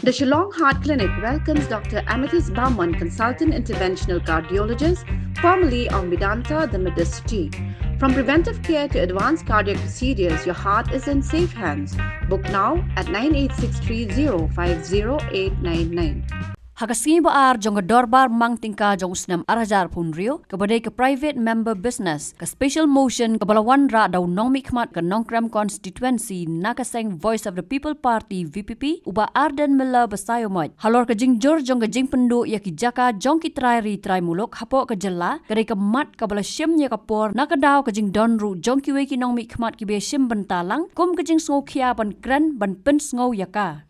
The Shillong Heart Clinic welcomes Dr. Amethyst Bauman, consultant interventional cardiologist, formerly of Medanta, the Medicity. From preventive care to advanced cardiac procedures, your heart is in safe hands. Book now at 9863050899. Hakasingi baar jong dorbar mang tingka jong snam arajar punrio kabadai ke private member business ke special motion ke balawan ra daw nong mikmat ke nongkram constituency nakaseng voice of the people party VPP uba arden mela basayomot halor ke jingjur jong ke jing Pynduh ya ki Jaka jong ki Trai ri Trai Muluk hapo ke jela kadai ke mat ke bala shim nya kapor nakadaw ke jing donru jong ki we ki nong mikmat ki be shim bentalang kum ke jing Sngewkhia ban kran ban pen Jaka.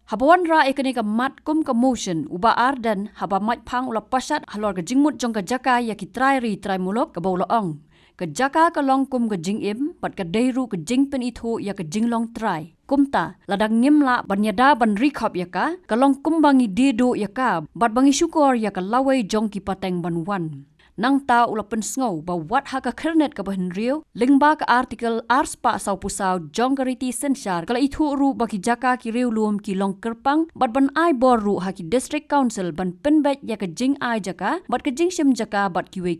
Habawan ra ekani ka mat kum ka motion uba ardan haba mat phang ula pasat halor ka jingmut jong ka Jaka ya ki Trai ri Trai Muluk ka bawla ong ka Jaka ka long kum ka jingim pat ka deiru ka jingpen itho ya ka jinglong Trai kumta ladang ngimla banyada ban rikhop ya ka long kum bangi dedo ya ka bat bangi syukur ya ka lawai jong ki pateng banwan nang ta ulapen sngow ba wat ha ka kernet ka bahin rio lingba ka artikel arspa sau pusau jonggariti sensyar kala ithu ru baki Jaka ki riu luom ki long kerpang bat ban ai bor ru ha ki district council ban penbet ya ka jing ai Jaka bat ka jing shim Jaka bat ki we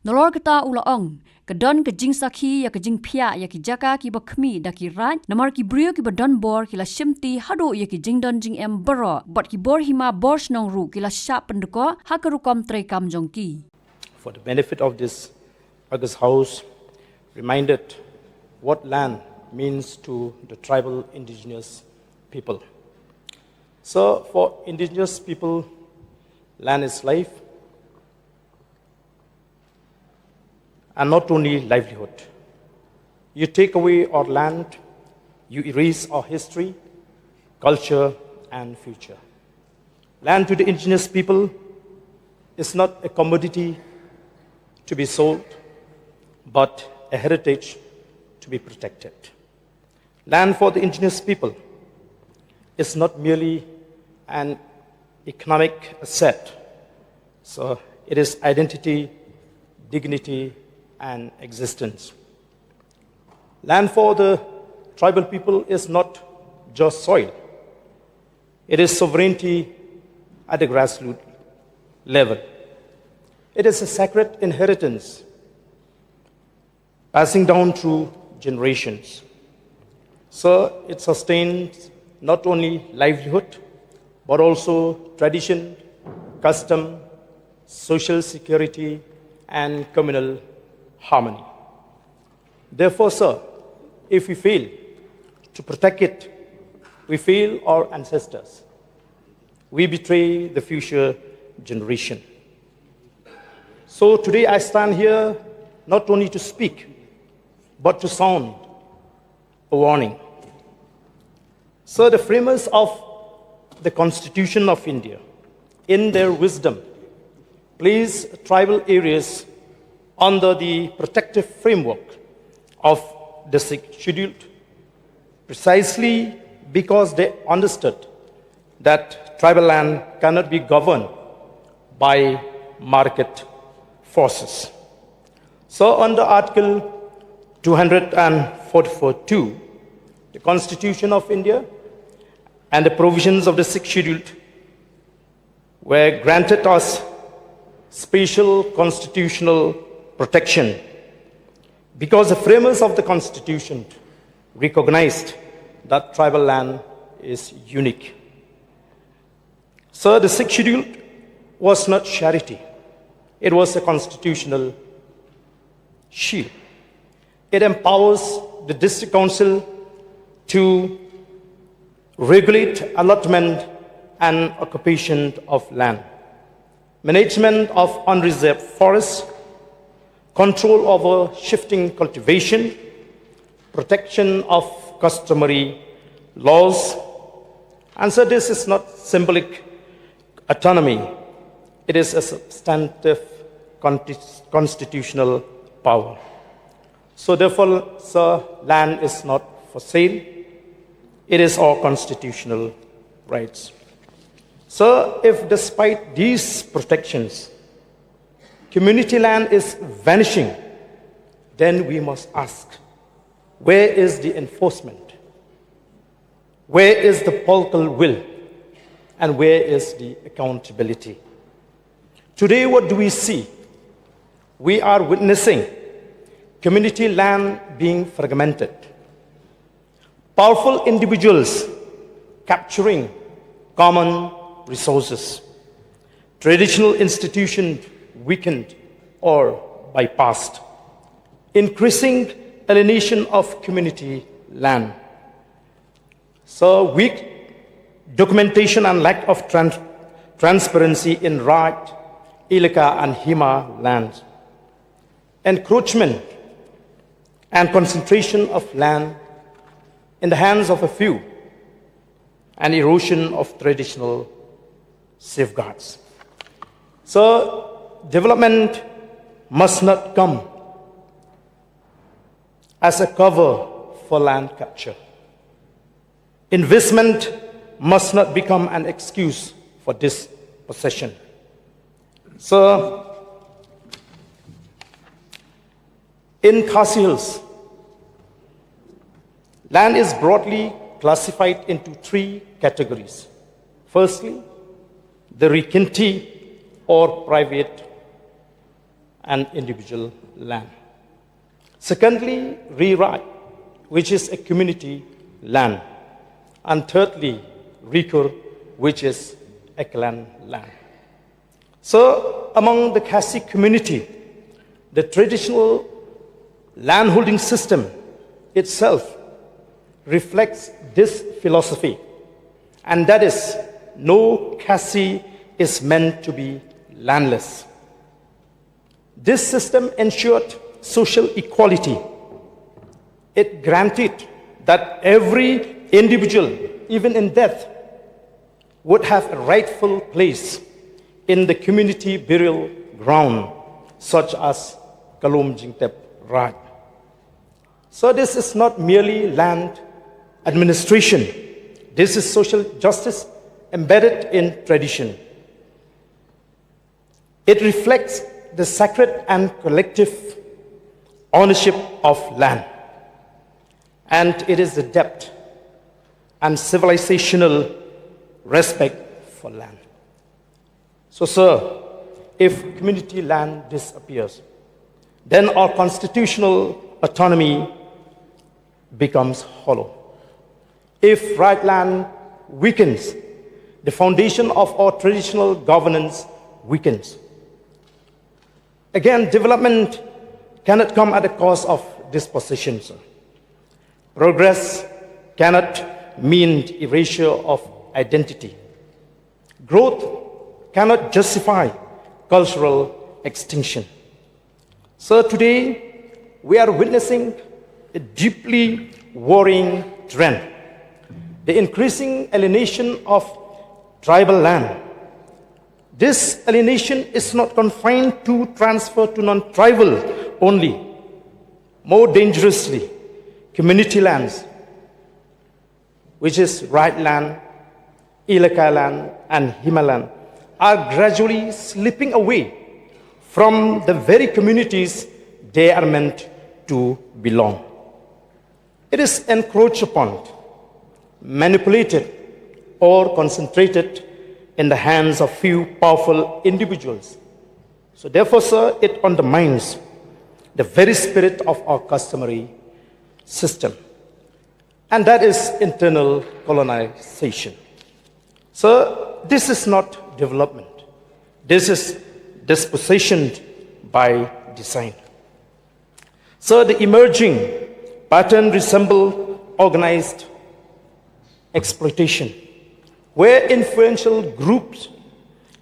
nolor kata ula ong kadon ka jing sakhi ya ka jing phia ya ki Jaka ki bakhmi da ki raj namar ki brio ki badon bor ki la shimti hado ya ki jing don jing em baro bat ki bor hima bor snong ru ki la sha pendko ha ka rukom tre kam jong ki. For the benefit of this August House, reminded what land means to the tribal indigenous people. So for indigenous people, land is life, and not only livelihood. You take away our land, you erase our history, culture, and future. Land to the indigenous people is not a commodity to be sold, but a heritage to be protected. Land for the indigenous people is not merely an economic asset, so it is identity, dignity, and existence. Land for the tribal people is not just soil. It is sovereignty at the grassroots level. It is a sacred inheritance passing down through generations. So it sustains not only livelihood, but also tradition, custom, social security, and communal harmony. Therefore, sir, if we fail to protect it, we fail our ancestors. We betray the future generation. So today I stand here not only to speak, but to sound a warning. So the framers of the Constitution of India, in their wisdom, placed tribal areas under the protective framework of the sixth schedule, precisely because they understood that tribal land cannot be governed by market forces. So under Article 244(2), the Constitution of India and the provisions of the sixth schedule were granted us special constitutional protection because the framers of the Constitution recognized that tribal land is unique. So the sixth schedule was not charity. It was a constitutional shield. It empowers the district council to regulate allotment and occupation of land, management of unreserved forests, control over shifting cultivation, protection of customary laws. And so this is not symbolic autonomy. It is a substantive constitutional power. So therefore, sir, land is not for sale. It is our constitutional rights. So if despite these protections, community land is vanishing, then we must ask, where is the enforcement? Where is the political will and where is the accountability? Today, what do we see? We are witnessing community land being fragmented, powerful individuals capturing common resources, traditional institutions weakened or bypassed, increasing alienation of community land. So weak documentation and lack of transparency in Right, Ilika and Hima lands, encroachment and concentration of land in the hands of a few, and erosion of traditional safeguards. So development must not come as a cover for land capture. Investment must not become an excuse for dispossession. So, in Khasi Hills, land is broadly classified into three categories. Firstly, the Rikinti or private and individual land. Secondly, Rirai, which is a community land. And thirdly, Rikur, which is a clan land. So, among the Khasi community, the traditional landholding system itself reflects this philosophy, and that is, no Khasi is meant to be landless. This system ensured social equality. It granted that every individual, even in death, would have a rightful place in the community burial ground, such as Kalom Jingtep Raj. So this is not merely land administration. This is social justice embedded in tradition. It reflects the sacred and collective ownership of land. And it is the depth and civilizational respect for land. So, sir, if community land disappears, then our constitutional autonomy becomes hollow. If right land weakens, the foundation of our traditional governance weakens. Again, development cannot come at the cost of dispossession, sir. Progress cannot mean erasure of identity. Growth cannot justify cultural extinction. So today, we are witnessing a deeply worrying trend. The increasing alienation of tribal land. This alienation is not confined to transfer to non-tribal only. More dangerously, community lands, which is right land, Ilaka land, and Himalayan, are gradually slipping away from the very communities they are meant to belong. It is encroached upon, manipulated, or concentrated in the hands of few powerful individuals. So therefore, sir, it undermines the very spirit of our customary system. And that is internal colonization. So this is not development. This is dispossession by design. So the emerging pattern resembles organized exploitation, where influential groups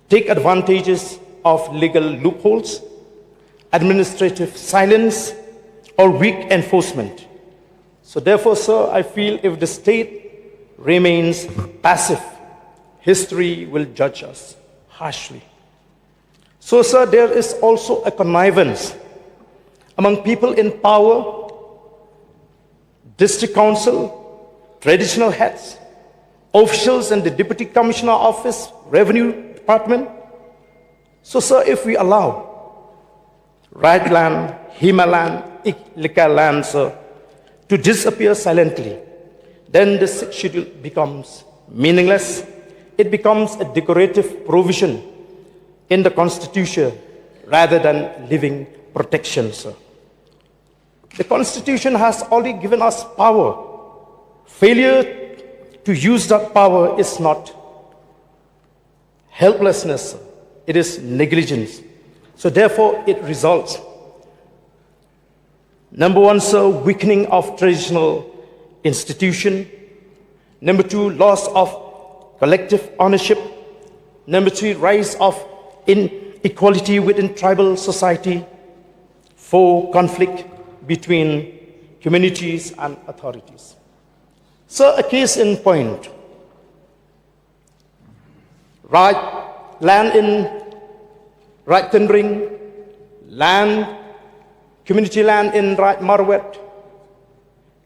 take advantages of legal loopholes, administrative silence, or weak enforcement. So therefore, sir, I feel if the state remains passive, history will judge us harshly. So, sir, there is also a connivance among people in power, district council, traditional heads, officials in the Deputy Commissioner Office, Revenue Department. So, sir, if we allow right land, Himalayan, Ilika land, sir, to disappear silently, then the sixth schedule becomes meaningless it becomes a decorative provision in the Constitution rather than living protection, sir. The Constitution has already given us power. Failure to use that power is not helplessness, sir. It is negligence. So therefore, it results. Number one, sir, weakening of traditional institution. Number two, loss of collective ownership. Number three, rise of inequality within tribal society. Four, conflict between communities and authorities. So a case in point. Land in right tendering, community land in right Marwet,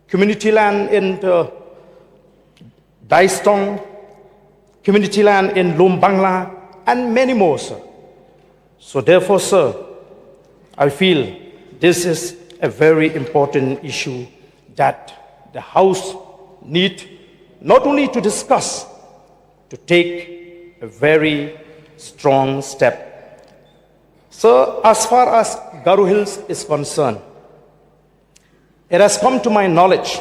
community land in Daistong, community land in Lumbangla, and many more, sir. So therefore, sir, I feel this is a very important issue that the House need not only to discuss, to take a very strong step. So as far as Garo Hills is concerned, it has come to my knowledge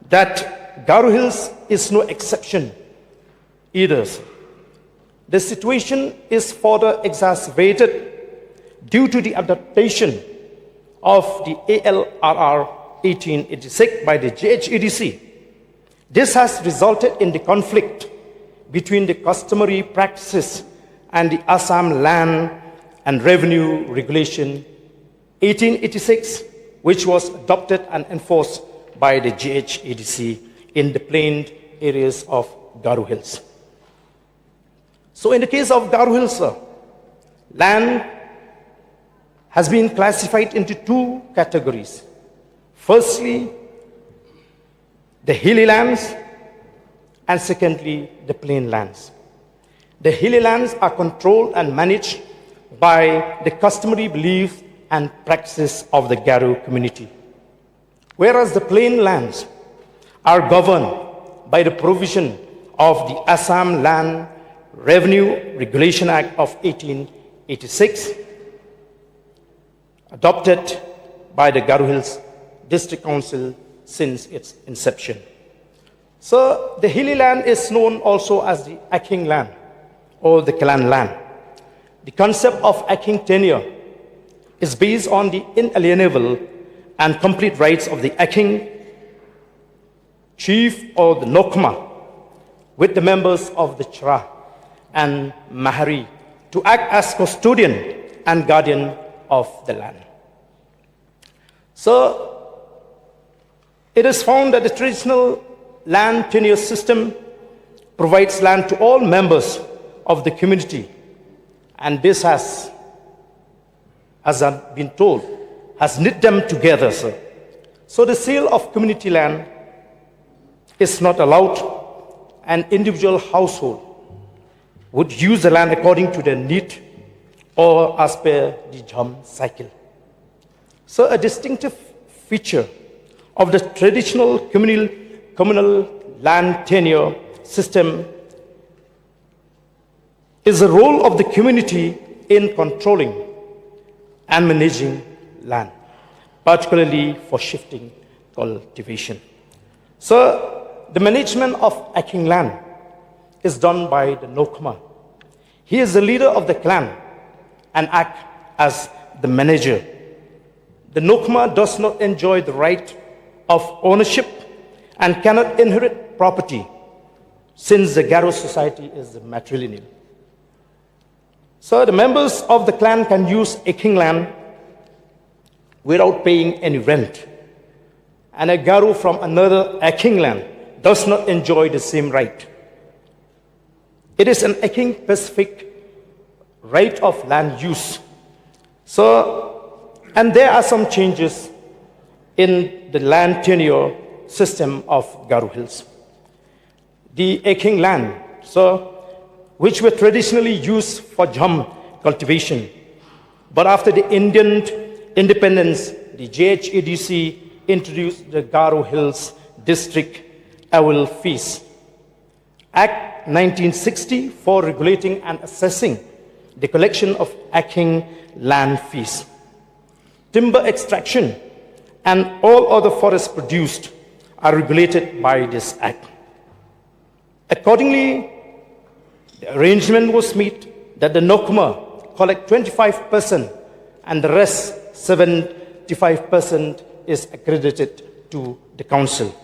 that Garo Hills is no exception either. The situation is further exacerbated due to the adaptation of the ALRR 1886 by the GHEDC. This has resulted in the conflict between the customary practices and the Assam Land and Revenue Regulation 1886, which was adopted and enforced by the GHEDC in the plained areas of Garo Hills. So in the case of Garo Hills, sir, land has been classified into two categories. Firstly, the hilly lands, and secondly, the plain lands. The hilly lands are controlled and managed by the customary beliefs and practices of the Garo community, whereas the plain lands are governed by the provision of the Assam Land Revenue Regulation Act of 1886, adopted by the Garo Hills District Council since its inception. So the hilly land is known also as the Aking land or the clan land. The concept of Aking tenure is based on the inalienable and complete rights of the Aking chief or the Nokma with the members of the Trai and Mahari to act as custodian and guardian of the land. So it is found that the traditional land tenure system provides land to all members of the community, and this has, as I've been told, has knit them together, sir. So the sale of community land is not allowed. An individual household would use the land according to their need or as per the jam cycle. So a distinctive feature of the traditional communal land tenure system is the role of the community in controlling and managing land, particularly for shifting cultivation. So the management of Aking land is done by the Nokma. He is the leader of the clan and acts as the manager. The Nokma does not enjoy the right of ownership and cannot inherit property since the Garo society is matrilineal. So the members of the clan can use Aking land without paying any rent. And a Garo from another Aking land does not enjoy the same right. It is an Aking specific right of land use. So, and there are some changes in the land tenure system of Garo Hills. The Aking land, which were traditionally used for jam cultivation, but after the Indian independence, the GHEDC introduced the Garo Hills District Awil Fees Act 1960 for regulating and assessing the collection of Aking land fees. Timber extraction and all other forests produced are regulated by this act. Accordingly, the arrangement was made that the Nokma collect 25% and the rest, 75%, is accredited to the council.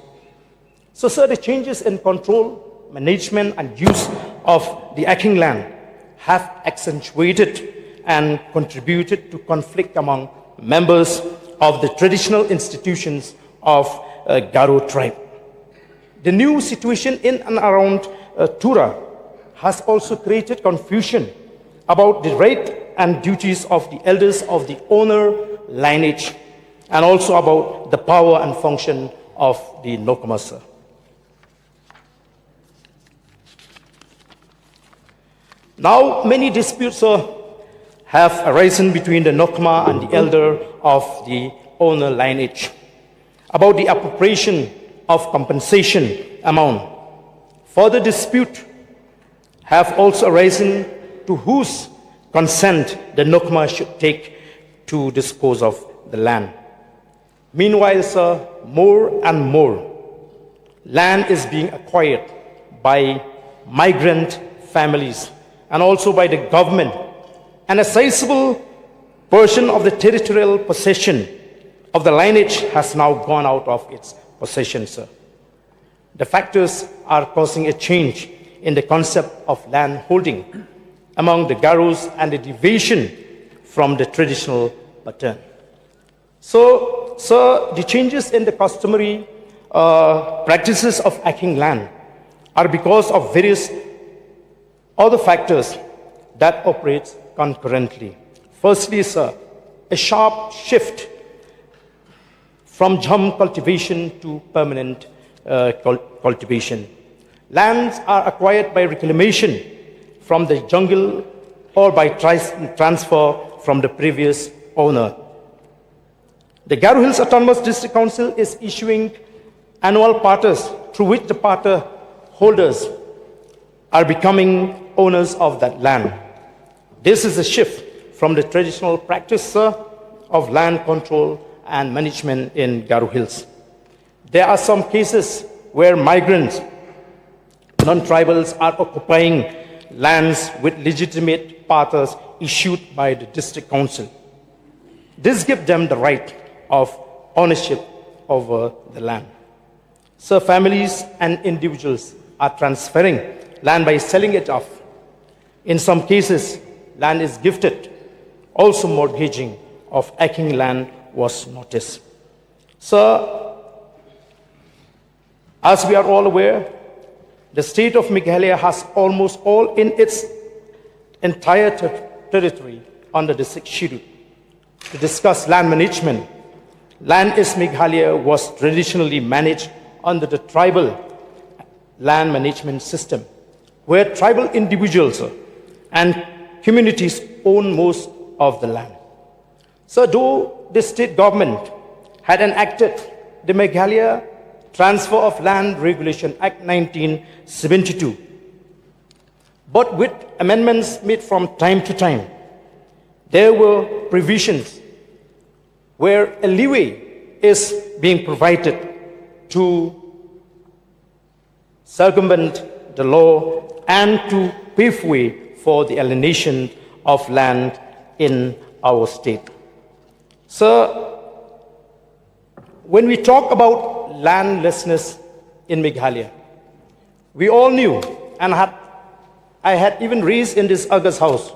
So, sir, the changes in control, management, and use of the Aking land have accentuated and contributed to conflict among members of the traditional institutions of Garo tribe. The new situation in and around Tura has also created confusion about the right and duties of the elders of the owner lineage, and also about the power and function of the Nokma. Now, many disputes have arisen between the Nokma and the elder of the owner lineage about the appropriation of compensation amount. Further dispute have also arisen to whose consent the Nokma should take to dispose of the land. Meanwhile, sir, more and more land is being acquired by migrant families and also by the government, and a sizable portion of the territorial possession of the lineage has now gone out of its possession, sir. The factors are causing a change in the concept of land holding among the Garos and the deviation from the traditional pattern. So, sir, the changes in the customary practices of Aking land are because of various other factors that operate concurrently. Firstly, sir, a sharp shift from jhum cultivation to permanent cultivation. Lands are acquired by reclamation from the jungle or by transfer from the previous owner. The Garo Hills Autonomous District Council is issuing annual partas through which the parta holders are becoming owners of that land. This is a shift from the traditional practice of land control and management in Garo Hills. There are some cases where migrants, non-tribals, are occupying lands with legitimate partas issued by the district council. This gives them the right of ownership over the land. So families and individuals are transferring land by selling it off. In some cases, land is gifted. Also, mortgaging of Aking land was noticed. So, as we are all aware, the state of Meghalaya has almost all in its entire territory under the 6th schedule. To discuss land management, land in Meghalaya was traditionally managed under the tribal land management system, where tribal individuals and communities own most of the land. So though the state government had enacted the Meghalaya Transfer of Land Regulation Act 1972, but with amendments made from time to time, there were provisions where a leeway is being provided to circumvent the law and to pave way for the alienation of land in our state. So, when we talk about landlessness in Meghalaya, we all knew, and I had even raised in this August House,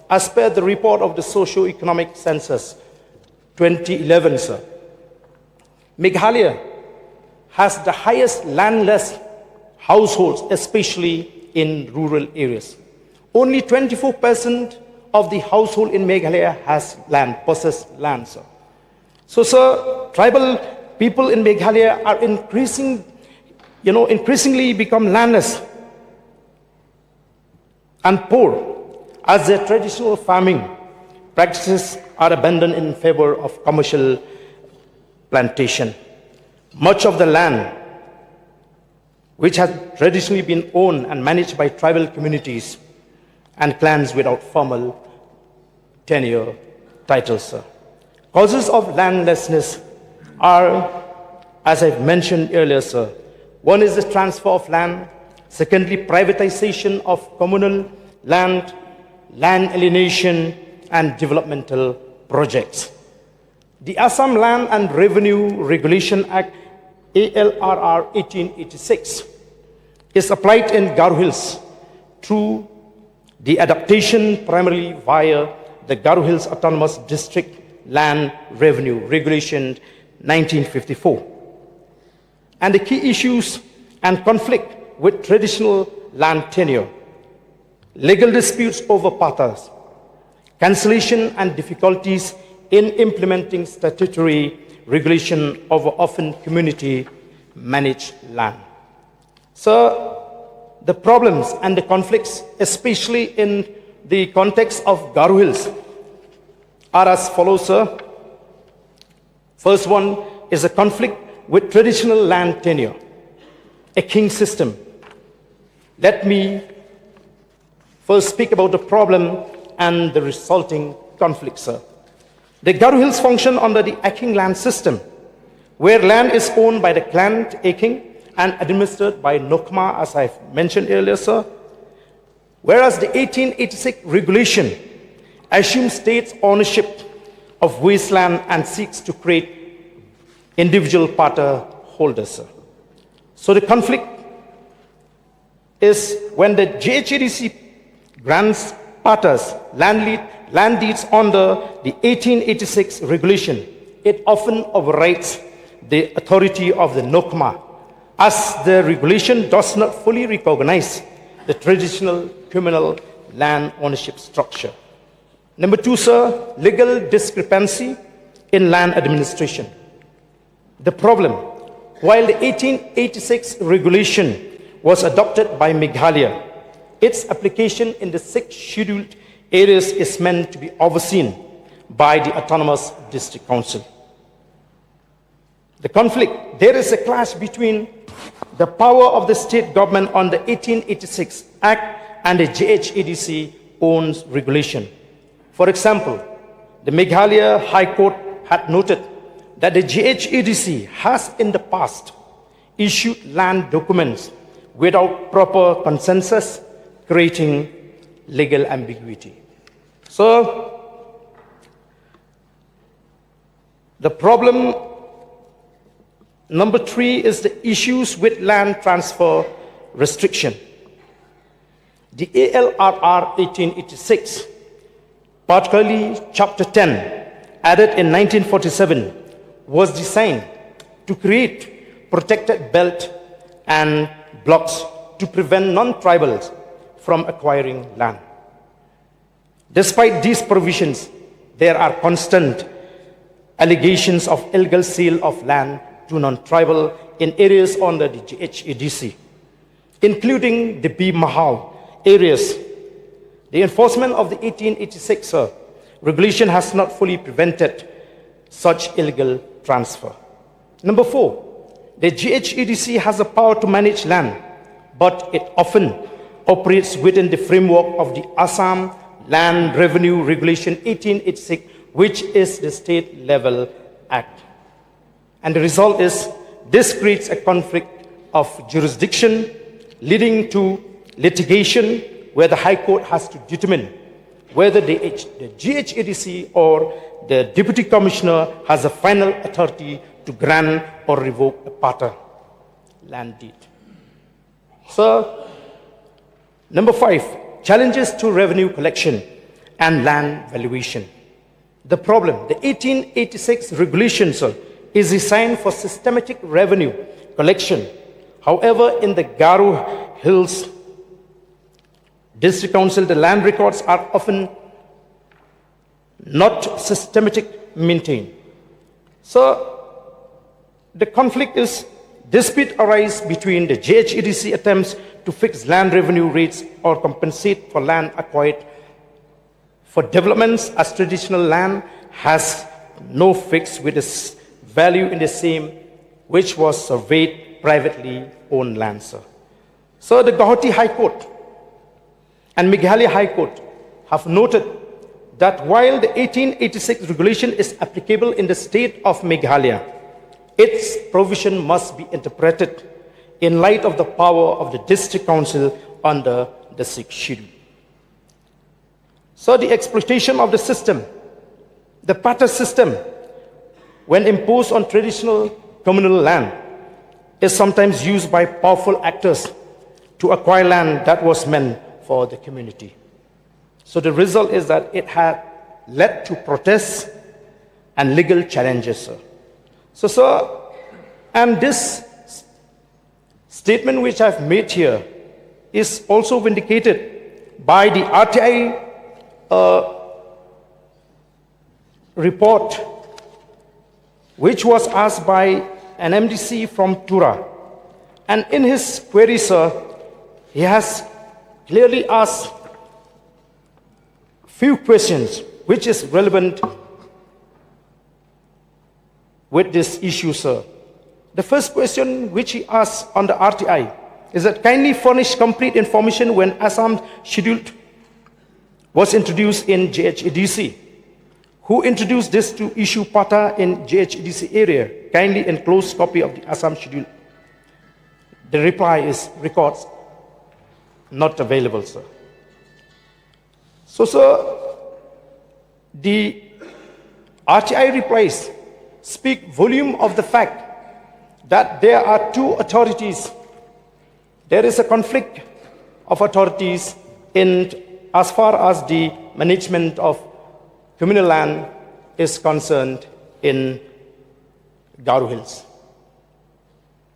as per the report of the Socio-Economic Census 2011, sir, Meghalaya has the highest landless households, especially in rural areas. Only 24% of the household in Meghalaya has land, possess land, sir. So, sir, tribal people in Meghalaya are increasingly become landless and poor as their traditional farming practices are abandoned in favor of commercial plantation. Much of the land which has traditionally been owned and managed by tribal communities and clans without formal tenure titles, sir. Causes of landlessness are, as I've mentioned earlier, sir. One is the transfer of land. Secondly, privatization of communal land, land alienation, and developmental projects. The Assam Land and Revenue Regulation Act, ALRR 1886, is applied in Garo Hills through the adaptation primarily via the Garo Hills Autonomous District Land Revenue Regulation 1954. And the key issues and conflict with traditional land tenure, legal disputes over patas, cancellation and difficulties in implementing statutory regulation over often community-managed land. So the problems and the conflicts, especially in the context of Garo Hills, are as follows, sir. First one is a conflict with traditional land tenure, a king system. Let me first speak about the problem and the resulting conflict, sir. The Garo Hills function under the Aking land system, where land is owned by the clan Aking and administered by Nokma, as I've mentioned earlier, sir. Whereas the 1886 regulation assumes state's ownership of wasteland and seeks to create individual pata holders, sir. So the conflict is when the JHADC grants patas land deeds under the 1886 regulation, it often overrides the authority of the Nokma, as the regulation does not fully recognize the traditional communal land ownership structure. Number two, sir, legal discrepancy in land administration. The problem, while the 1886 regulation was adopted by Meghalaya, its application in the 6 scheduled areas is meant to be overseen by the Autonomous District Council. The conflict, there is a clash between the power of the state government on the 1886 Act and the JHADC owns regulation. For example, the Meghalaya High Court had noted that the JHADC has in the past issued land documents without proper consensus, creating legal ambiguity. So, the problem number 3 is the issues with land transfer restriction. The ALRR 1886, particularly Chapter 10, added in 1947, was designed to create protected belt and blocks to prevent non-tribals from acquiring land. Despite these provisions, there are constant allegations of illegal sale of land to non-tribal in areas under the JHADC, including the B Mahal areas. The enforcement of the 1886 regulation has not fully prevented such illegal transfer. Number 4, the JHADC has the power to manage land, but it often operates within the framework of the Assam Land Revenue Regulation 1886, which is the state-level act. And the result is, this creates a conflict of jurisdiction, leading to litigation where the High Court has to determine whether the GHADC or the Deputy Commissioner has a final authority to grant or revoke a pata land deed. So, number 5, challenges to revenue collection and land valuation. The problem, the 1886 regulation, sir, is designed for systematic revenue collection. However, in the Garo Hills District Council, the land records are often not systematic maintained. So, the conflict is dispute arise between the JHADC attempts to fix land revenue rates or compensate for land acquired for developments, as traditional land has no fix with its value in the same, which was surveyed privately own land, sir. So the Guwahati High Court and Meghalaya High Court have noted that while the 1886 regulation is applicable in the state of Meghalaya, its provision must be interpreted in light of the power of the district council under the 6th schedule. So the exploitation of the system, the pata system, when imposed on traditional communal land, is sometimes used by powerful actors to acquire land that was meant for the community. So the result is that it had led to protests and legal challenges, sir. So, sir, and this statement which I've made here is also vindicated by the RTI report, which was asked by an MDC from Tura. And in his query, sir, he has clearly asked few questions which is relevant with this issue, sir. The first question which he asked on the RTI is that kindly furnish complete information when Assam schedule was introduced in JHEDC. Who introduced this to issue pata in JHEDC area? Kindly enclose copy of the Assam schedule. The reply is records not available, sir. So, sir, the RTI replies speak volume of the fact that there are two authorities. There is a conflict of authorities in as far as the management of communal land is concerned in Garo Hills.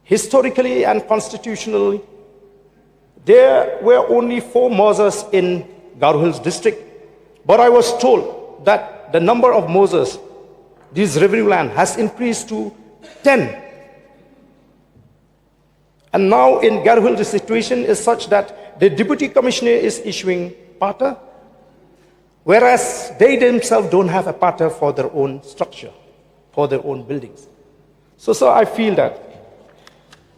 Historically and constitutionally, there were only 4 Moses in Garo Hills district, but I was told that the number of Moses, this revenue land, has increased to 10. And now in Garo Hills, the situation is such that the deputy commissioner is issuing pata, whereas they themselves don't have a pata for their own structure, for their own buildings. So, sir, I feel that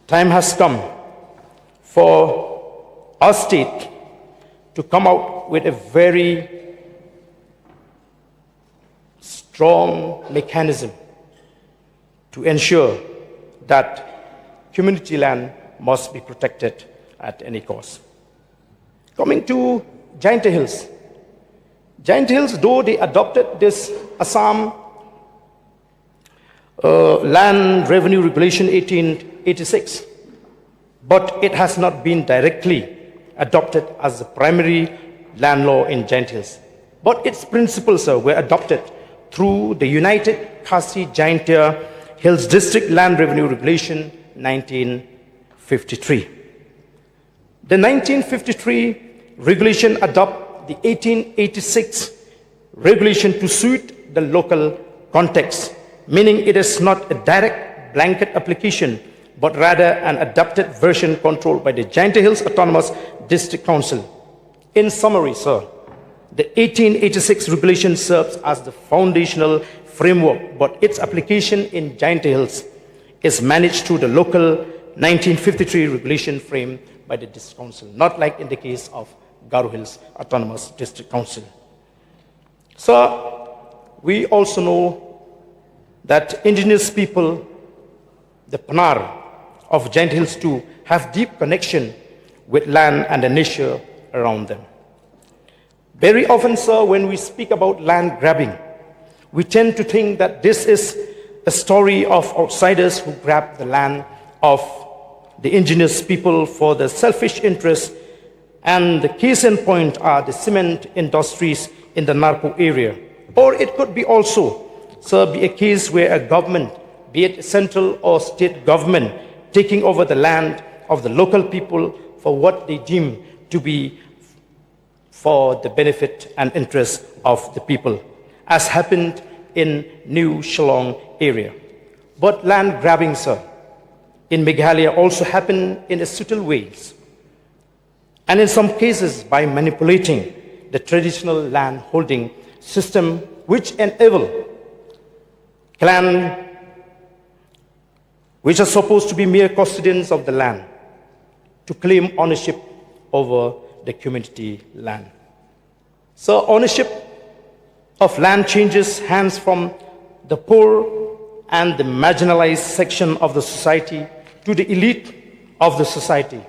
time has come for our state to come out with a very strong mechanism to ensure that community land must be protected at any cost. Coming to Giant Hills. Giant Hills, though they adopted this Assam Land Revenue Regulation 1886, but it has not been directly adopted as the primary land law in Giant Hills. But its principles were adopted through the United Khasi Giant Hills District Land Revenue Regulation 1953. The 1953 regulation adopted the 1886 regulation to suit the local context, meaning it is not a direct blanket application, but rather an adapted version controlled by the Giant Hills Autonomous District Council. In summary, sir, the 1886 regulation serves as the foundational framework, but its application in Giant Hills is managed through the local 1953 regulation frame by the District Council, not like in the case of Garo Hills Autonomous District Council. So, we also know that indigenous people, the Panar of Giant Hills too, have deep connection with land and the nature around them. Very often, sir, when we speak about land grabbing, we tend to think that this is a story of outsiders who grab the land of the indigenous people for their selfish interests, and the case in point are the cement industries in the Narco area. Or it could be also, sir, be a case where a government, be it central or state government, taking over the land of the local people for what they deem to be for the benefit and interest of the people, as happened in New Shillong area. But land grabbing, sir, in Meghalaya also happen in a subtle ways, and in some cases by manipulating the traditional land holding system, which enable clan which are supposed to be mere custodians of the land to claim ownership over the community land. So ownership of land changes hands from the poor and the marginalized section of the society to the elite of the society.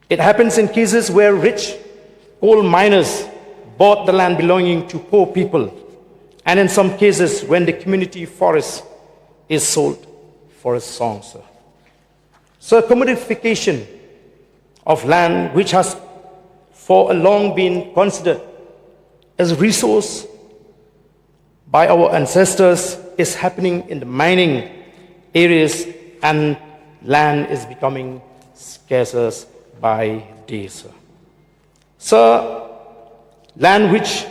It happens in cases where rich coal miners bought the land belonging to poor people, and in some cases when the community forest is sold for a song, sir. So commodification of land, which has for a long been considered as a resource by our ancestors, is happening in the mining areas, and land is becoming scarcer by day, sir. So land which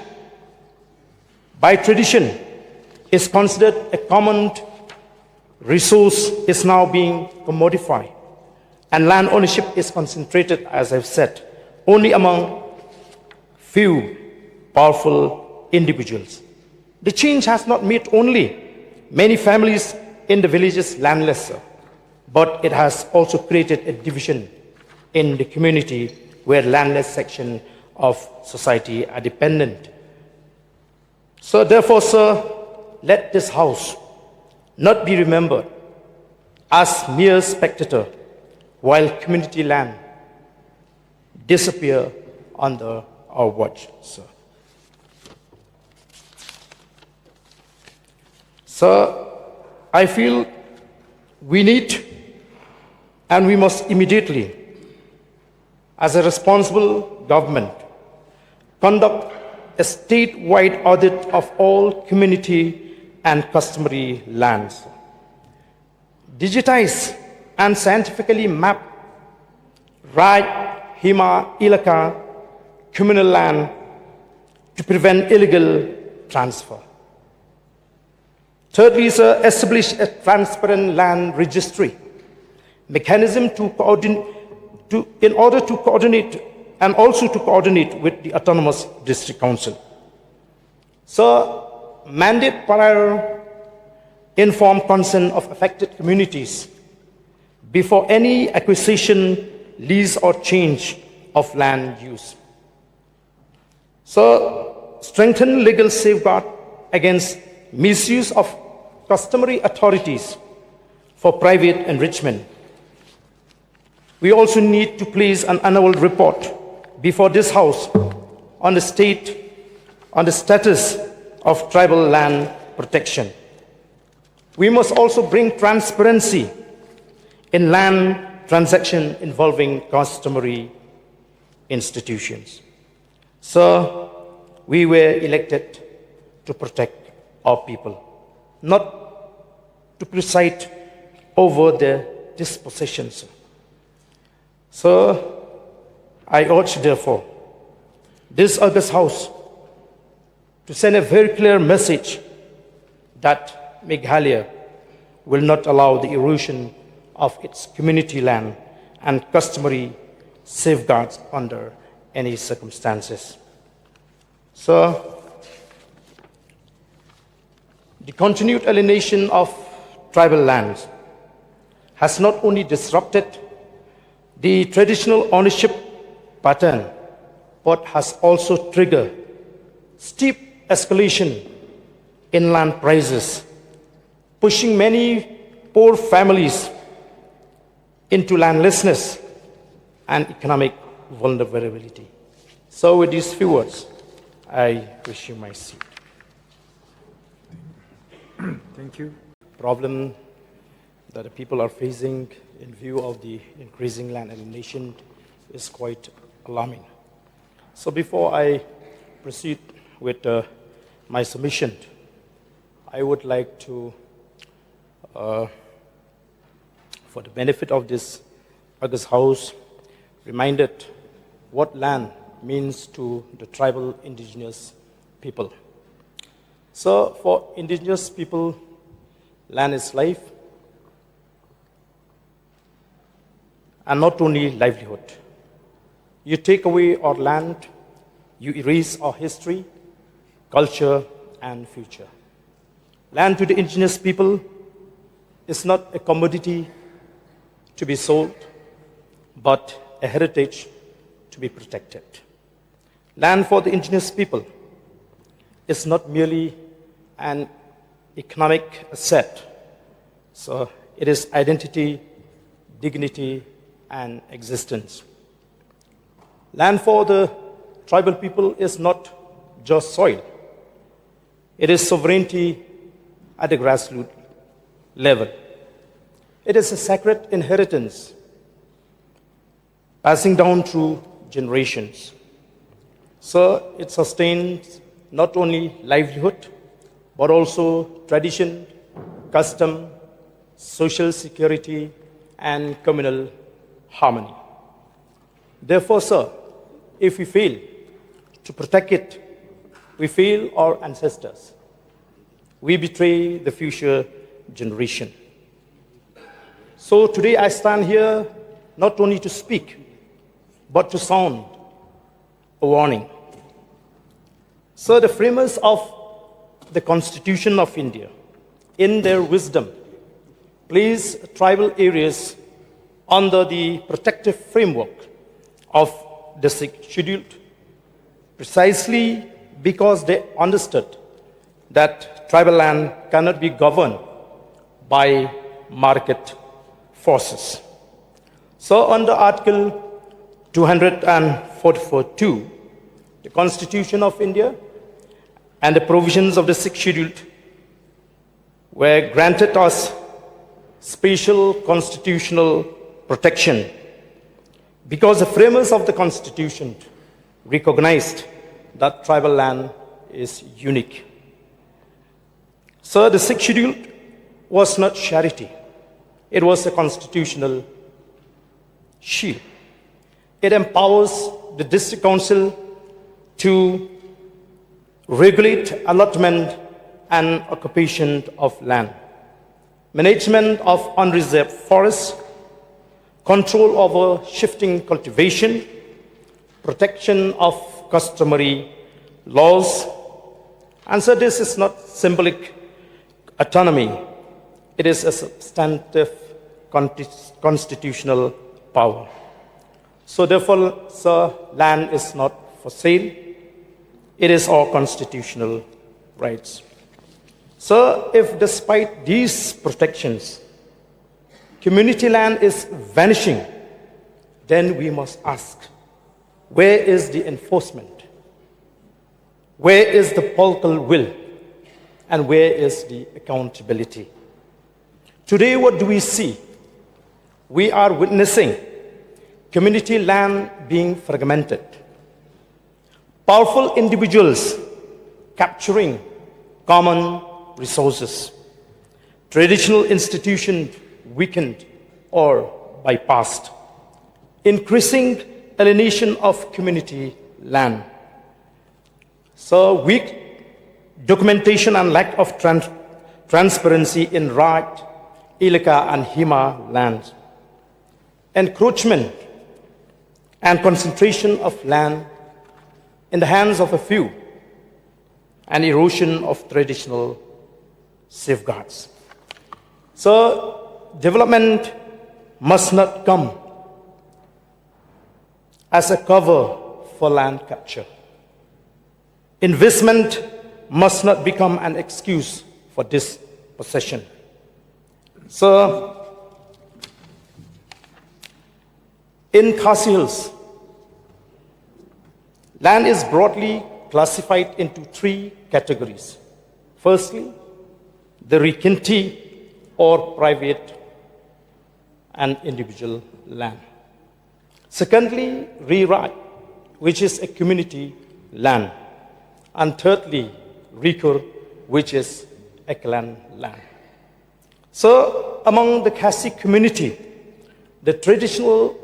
by tradition is considered a common resource is now being commodified, and land ownership is concentrated, as I've said, only among few powerful individuals. The change has not made only many families in the villages landless, sir, but it has also created a division in the community where landless section of society are dependent. So therefore, sir, let this house not be remembered as mere spectator while community land disappear under our watch, sir. So I feel we need and we must immediately, as a responsible government, conduct a statewide audit of all community and customary lands, digitize and scientifically map Raj, Hima, Ilaka, communal land to prevent illegal transfer. Thirdly, sir, establish a transparent land registry mechanism in order to coordinate and also to coordinate with the Autonomous District Council. So, mandate prior informed consent of affected communities before any acquisition, lease or change of land use. So, strengthen legal safeguard against misuse of customary authorities for private enrichment. We also need to place an annual report before this House on the status of tribal land protection. We must also bring transparency in land transaction involving customary institutions. So we were elected to protect our people, not to preside over their dispossessions. So I urge, therefore, this August House to send a very clear message that Meghalaya will not allow the erosion of its community land and customary safeguards under any circumstances. So, the continued alienation of tribal lands has not only disrupted the traditional ownership pattern, but has also triggered steep escalation in land prices, pushing many poor families into landlessness and economic vulnerability. So with these few words, I wish you my seat. Thank you. Problem that the people are facing in view of the increasing land alienation is quite alarming. So before I proceed with my submission, I would like to, for the benefit of this August House, reminded what land means to the tribal indigenous people. So for indigenous people, land is life, and not only livelihood. You take away our land, you erase our history, culture, and future. Land to the indigenous people is not a commodity to be sold but a heritage to be protected. Land for the indigenous people is not merely an economic asset, so it is identity, dignity, and existence. Land for the tribal people is not just soil. It is sovereignty at the grassroots level. It is a sacred inheritance passing down through generations. So it sustains not only livelihood, but also tradition, custom, social security, and communal harmony. Therefore, sir, if we fail to protect it, we fail our ancestors. We betray the future generation. So today I stand here not only to speak, but to sound a warning. So the framers of the Constitution of India, in their wisdom, placed tribal areas under the protective framework of the sixth schedule, precisely because they understood that tribal land cannot be governed by market forces. So under Article 244(2), the Constitution of India and the provisions of the sixth schedule were granted us special constitutional protection because the framers of the Constitution recognized that tribal land is unique. So the sixth schedule was not charity. It was a constitutional shield. It empowers the district council to regulate allotment and occupation of land, management of unreserved forests, control over shifting cultivation, protection of customary laws. And so this is not symbolic autonomy. It is a substantive constitutional power. So therefore, sir, land is not for sale. It is our constitutional rights. So if despite these protections, community land is vanishing, then we must ask, where is the enforcement? Where is the political will? And where is the accountability? Today, what do we see? We are witnessing community land being fragmented. Powerful individuals capturing common resources. Traditional institutions weakened or bypassed. Increasing alienation of community land. So weak documentation and lack of transparency in Rat, Ilika, and Hima lands. Encroachment and concentration of land in the hands of a few, and erosion of traditional safeguards. So development must not come as a cover for land capture. Investment must not become an excuse for dispossession. So, in Khasi Hills, land is broadly classified into three categories. Firstly, the Rikinti or private and individual land. Secondly, Rirai, which is a community land. And thirdly, Rikur, which is a clan land. So, among the Khasi community, the traditional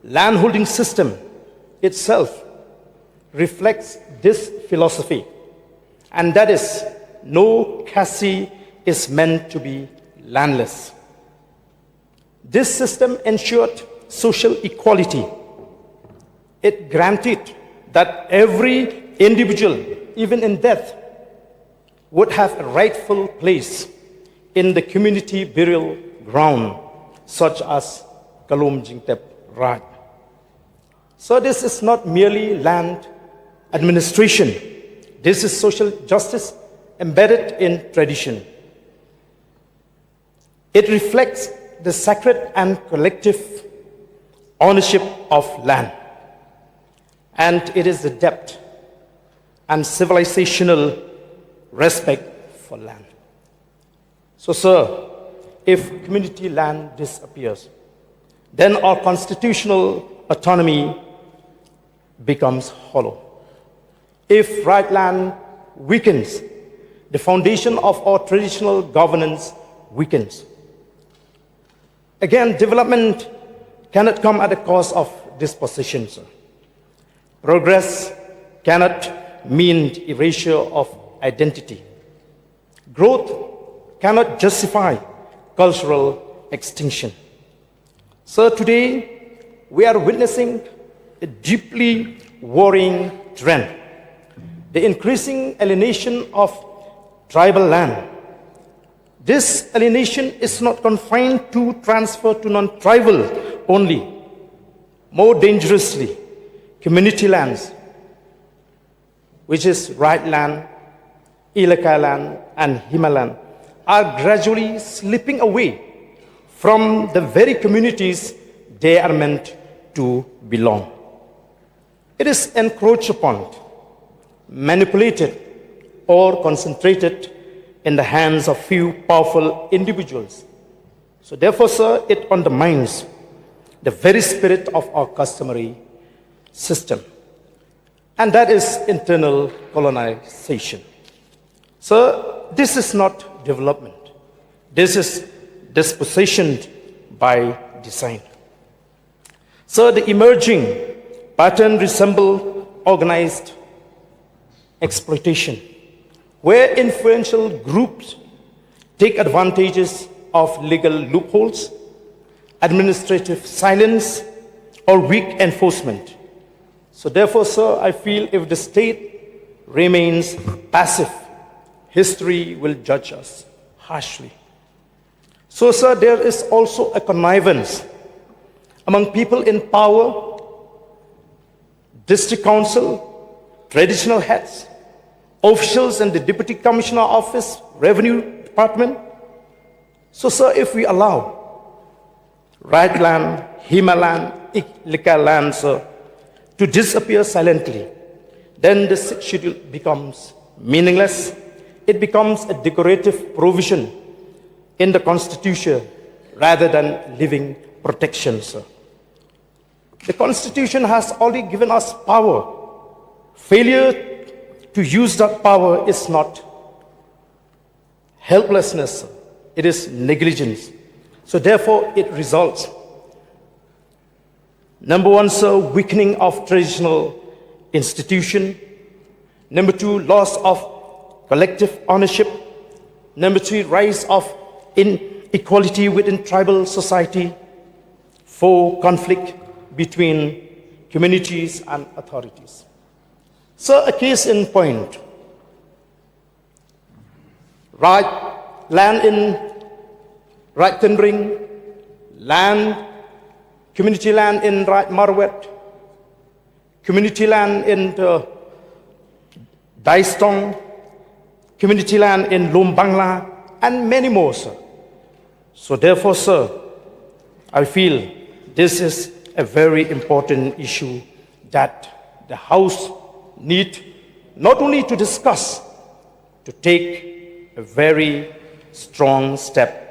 landholding system itself reflects this philosophy, and that is, no Khasi is meant to be landless. This system ensured social equality. It granted that every individual, even in death, would have a rightful place in the community burial ground, such as Kalom Jingtep right. So this is not merely land administration. This is social justice embedded in tradition. It reflects the sacred and collective ownership of land. And it is the depth and civilizational respect for land. So, sir, if community land disappears, then our constitutional autonomy becomes hollow. If right land weakens, the foundation of our traditional governance weakens. Again, development cannot come at the cost of dispossession, sir. Progress cannot mean erasure of identity. Growth cannot justify cultural extinction. So today, we are witnessing a deeply worrying trend. The increasing alienation of tribal land. This alienation is not confined to transfer to non-tribal only. More dangerously, community lands, which is right land, Ilaka land, and Himalayan, are gradually slipping away from the very communities they are meant to belong. It is encroached upon, manipulated, or concentrated in the hands of few powerful individuals. So therefore, sir, it undermines the very spirit of our customary system. And that is internal colonization. So this is not development. This is dispossession by design. So the emerging pattern resembles organized exploitation, where influential groups take advantages of legal loopholes, administrative silence, or weak enforcement. So therefore, sir, I feel if the state remains passive, history will judge us harshly. So, sir, there is also a connivance among people in power, district council, traditional heads, officials in the Deputy Commissioner Office, Revenue Department. So, sir, if we allow right land, Himalayan, Ilaka land, sir, to disappear silently, then the sixth schedule becomes meaningless. It becomes a decorative provision in the Constitution rather than living protection, sir. The Constitution has already given us power. Failure to use that power is not helplessness, sir. It is negligence. So therefore, it results, number one, sir, weakening of traditional institution. Number two, loss of collective ownership. Number three, rise of inequality within tribal society. Four, conflict between communities and authorities. So a case in point. Land in Right Tendring, community land in Right Marwet, community land in Daistong, community land in Lumbangla, and many more, sir. So therefore, sir, I feel this is a very important issue that the House need not only to discuss, to take a very strong step.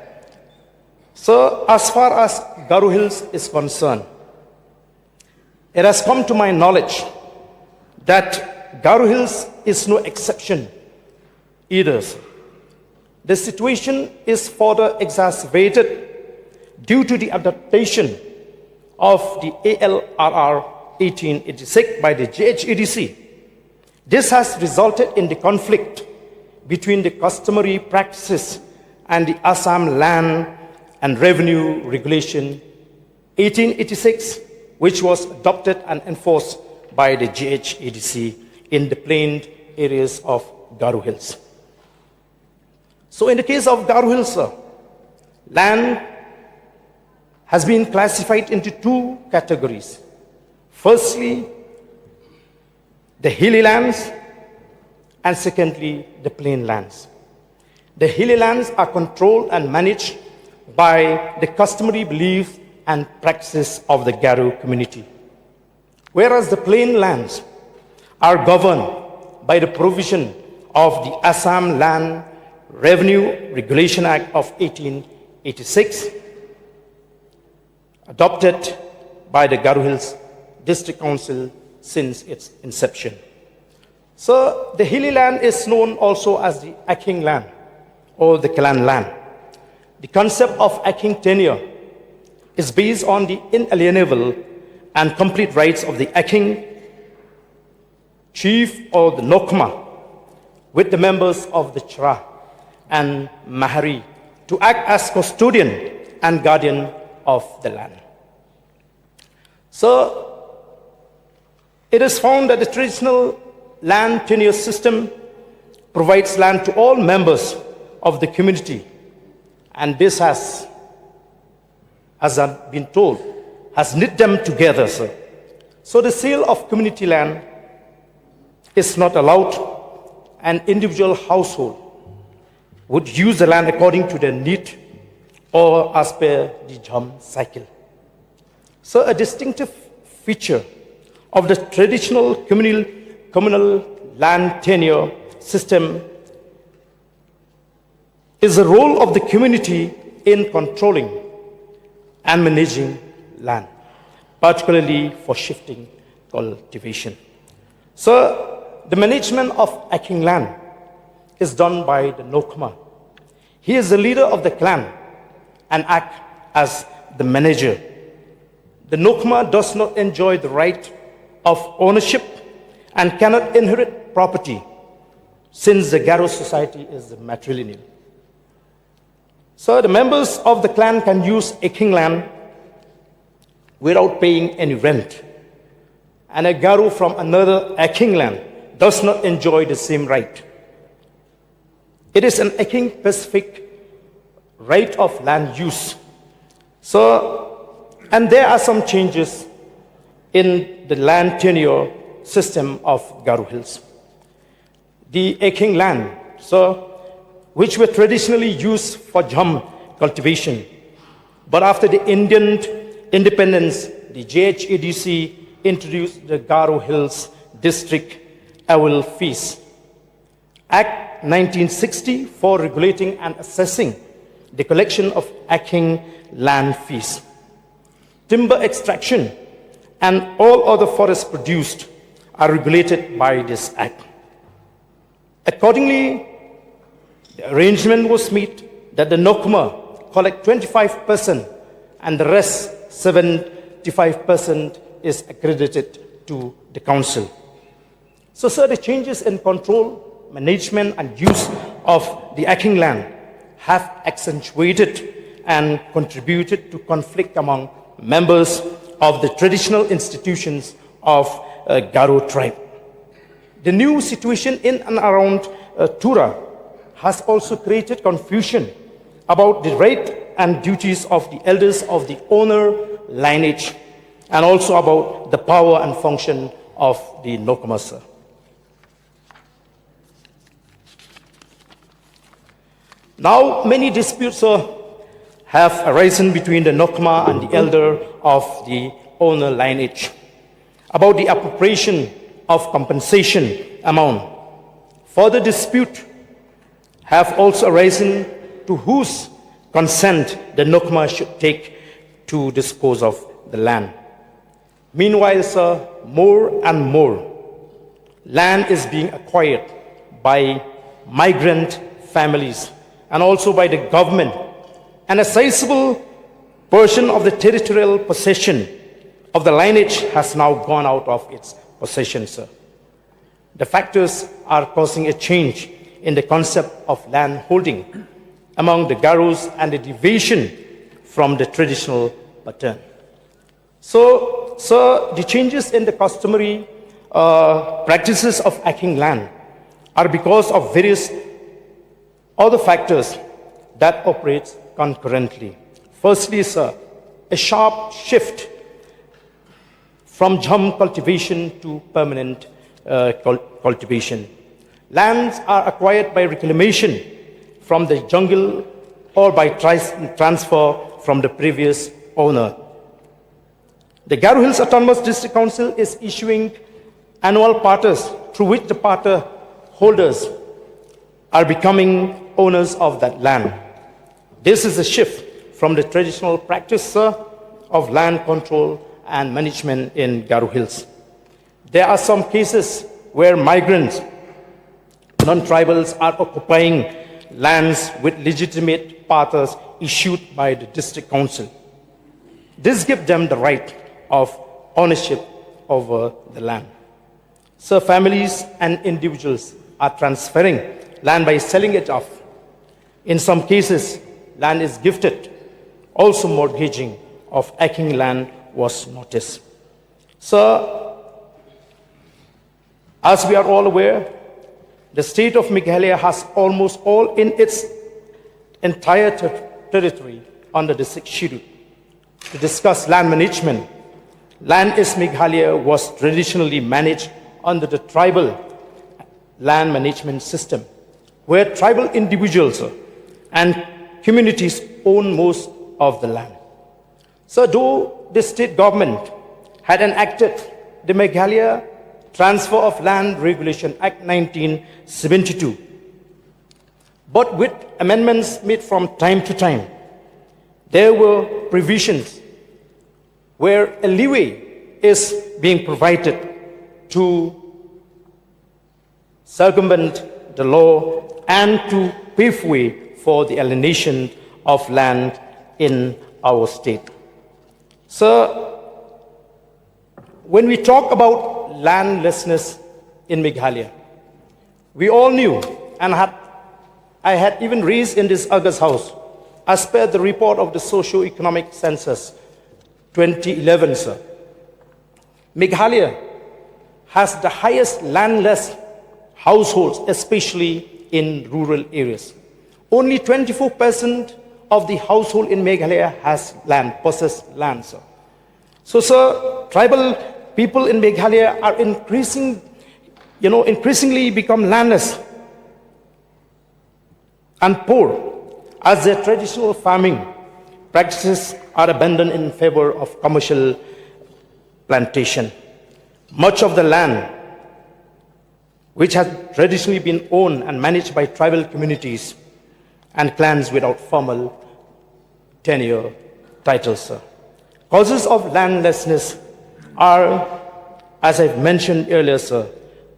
So as far as Garo Hills is concerned, it has come to my knowledge that Garo Hills is no exception either. The situation is further exacerbated due to the adaptation of the ALRR 1886 by the GHEDC. This has resulted in the conflict between the customary practices and the Assam Land and Revenue Regulation 1886, which was adopted and enforced by the GHEDC in the plained areas of Garo Hills. So in the case of Garo Hills, sir, land has been classified into two categories. Firstly, the hilly lands, and secondly, the plain lands. The hilly lands are controlled and managed by the customary beliefs and practices of the Garo community, whereas the plain lands are governed by the provision of the Assam Land Revenue Regulation Act of 1886, adopted by the Garo Hills District Council since its inception. So the hilly land is known also as the Aking land or the clan land. The concept of Aking tenure is based on the inalienable and complete rights of the Aking chief or the Nokma with the members of the Trai and Mahari to act as custodian and guardian of the land. So it is found that the traditional land tenure system provides land to all members of the community, and this has, as I've been told, has knit them together, sir. So the sale of community land is not allowed. An individual household would use the land according to their need or as per the jam cycle. So a distinctive feature of the traditional communal land tenure system is the role of the community in controlling and managing land, particularly for shifting cultivation. So the management of Aking land is done by the Nokma. He is the leader of the clan and acts as the manager. The Nokma does not enjoy the right of ownership and cannot inherit property since the Garo society is matrilineal. So the members of the clan can use Aking land without paying any rent. And a Garo from another Aking land does not enjoy the same right. It is an Aking specific right of land use. So, and there are some changes in the land tenure system of Garo Hills. The Aking land, which were traditionally used for jam cultivation, but after the Indian independence, the JHADC introduced the Garo Hills District Awil Fees Act 1960 for regulating and assessing the collection of Aking land fees. Timber extraction and all other forests produced are regulated by this act. Accordingly, the arrangement was made that the Nokma collect 25% and the rest 75% is accredited to the council. So, sir, the changes in control, management, and use of the Aking land have accentuated and contributed to conflict among members of the traditional institutions of Garo tribe. The new situation in and around Tura has also created confusion about the right and duties of the elders of the owner lineage and also about the power and function of the Nokma, sir. Now, many disputes have arisen between the Nokma and the elder of the owner lineage about the appropriation of compensation amount. Further dispute have also arisen to whose consent the Nokma should take to dispose of the land. Meanwhile, sir, more and more land is being acquired by migrant families and also by the government, and a sizable portion of the territorial possession of the lineage has now gone out of its possession, sir. The factors are causing a change in the concept of land holding among the Garos and the deviation from the traditional pattern. So, sir, the changes in the customary practices of Aking land are because of various other factors that operate concurrently. Firstly, sir, a sharp shift from jhum cultivation to permanent cultivation. Lands are acquired by reclamation from the jungle or by transfer from the previous owner. The Garo Hills Autonomous District Council is issuing annual partas through which the parta holders are becoming owners of that land. This is a shift from the traditional practice of land control and management in Garo Hills. There are some cases where migrants, non-tribals, are occupying lands with legitimate partas issued by the district council. This gives them the right of ownership over the land. So families and individuals are transferring land by selling it off. In some cases, land is gifted. Also, mortgaging of acking land was noticed. So, as we are all aware, the state of Meghalaya has almost all in its entire territory under the 6th schedule. To discuss land management, Land East Meghalaya was traditionally managed under the tribal land management system, where tribal individuals and communities own most of the land. So though the state government had enacted the Meghalaya Transfer of Land Regulation Act 1972, but with amendments made from time to time, there were provisions where a leeway is being provided to circumvent the law and to pave way for the alienation of land in our state. So, when we talk about landlessness in Meghalaya, we all knew, and I had even raised in this August House, as per the report of the Socio-Economic Census 2011, sir, Meghalaya has the highest landless households, especially in rural areas. Only 24% of the household in Meghalaya has land, possess land, sir. So, sir, tribal people in Meghalaya are increasingly become landless and poor as their traditional farming practices are abandoned in favor of commercial plantation. Much of the land, which has traditionally been owned and managed by tribal communities and clans without formal tenure titles, sir. Causes of landlessness are, as I've mentioned earlier, sir.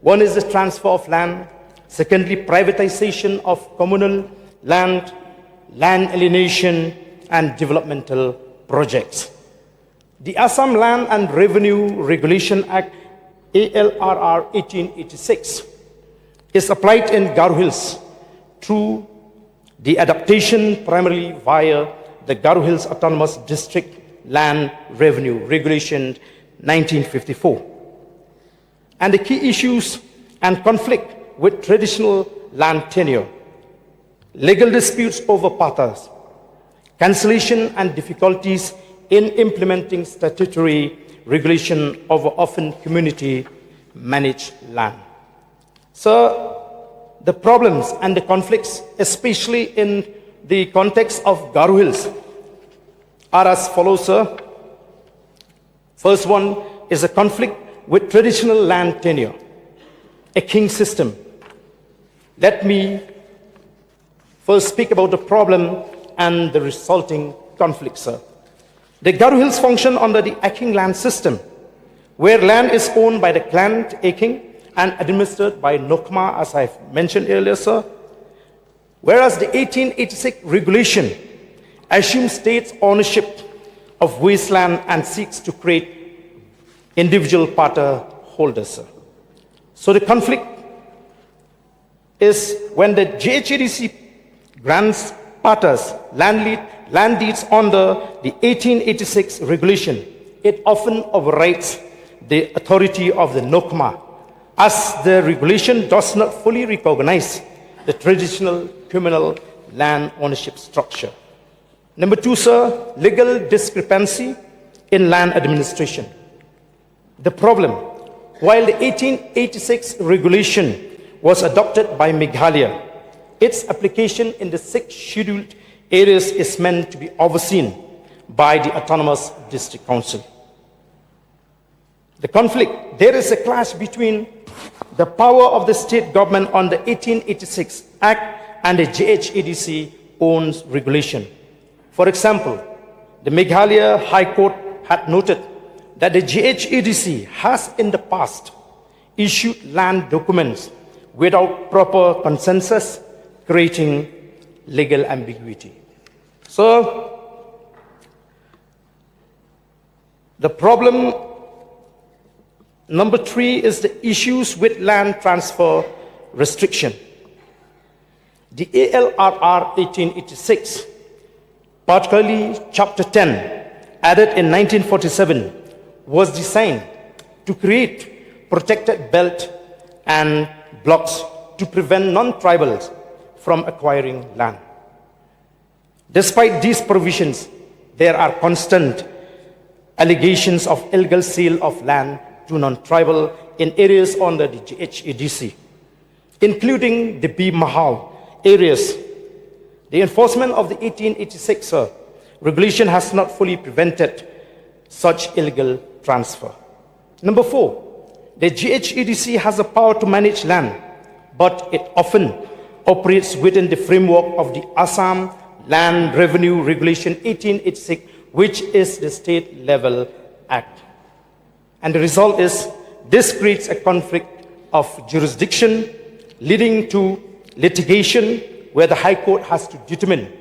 One is the transfer of land. Secondly, privatization of communal land, land alienation, and developmental projects. The Assam Land and Revenue Regulation Act, ALRR 1886, is applied in Garo Hills through the adaptation primarily via the Garo Hills Autonomous District Land Revenue Regulation 1954. And the key issues and conflict with traditional land tenure, legal disputes over patas, cancellation and difficulties in implementing statutory regulation over often community managed land. So the problems and the conflicts, especially in the context of Garo Hills, are as follows, sir. First one is a conflict with traditional land tenure, a king system. Let me first speak about the problem and the resulting conflict, sir. The Garo Hills function under the Aking land system, where land is owned by the clan Aking and administered by Nokma, as I've mentioned earlier, sir. Whereas the 1886 regulation assumes state's ownership of wasteland and seeks to create individual parta holders, sir. So the conflict is when the JHADC grants partas land deeds under the 1886 regulation, it often overrides the authority of the Nokma, as the regulation does not fully recognize the traditional communal land ownership structure. Number two, sir, legal discrepancy in land administration. The problem, while the 1886 regulation was adopted by Meghalaya, its application in the 6 scheduled areas is meant to be overseen by the Autonomous District Council. The conflict, there is a clash between the power of the state government on the 1886 Act and the JHADC owns regulation. For example, the Meghalaya High Court had noted that the JHADC has in the past issued land documents without proper consensus, creating legal ambiguity. So, the problem number 3 is the issues with land transfer restriction. The ALRR 1886, particularly Chapter 10, added in 1947, was designed to create protected belt and blocks to prevent non-tribals from acquiring land. Despite these provisions, there are constant allegations of illegal sale of land to non-tribal in areas under the GHADC, including the B Mahal areas. The enforcement of the 1886 regulation has not fully prevented such illegal transfer. Number 4, the GHADC has the power to manage land, but it often operates within the framework of the Assam Land Revenue Regulation 1886, which is the state-level act. And the result is this creates a conflict of jurisdiction, leading to litigation where the High Court has to determine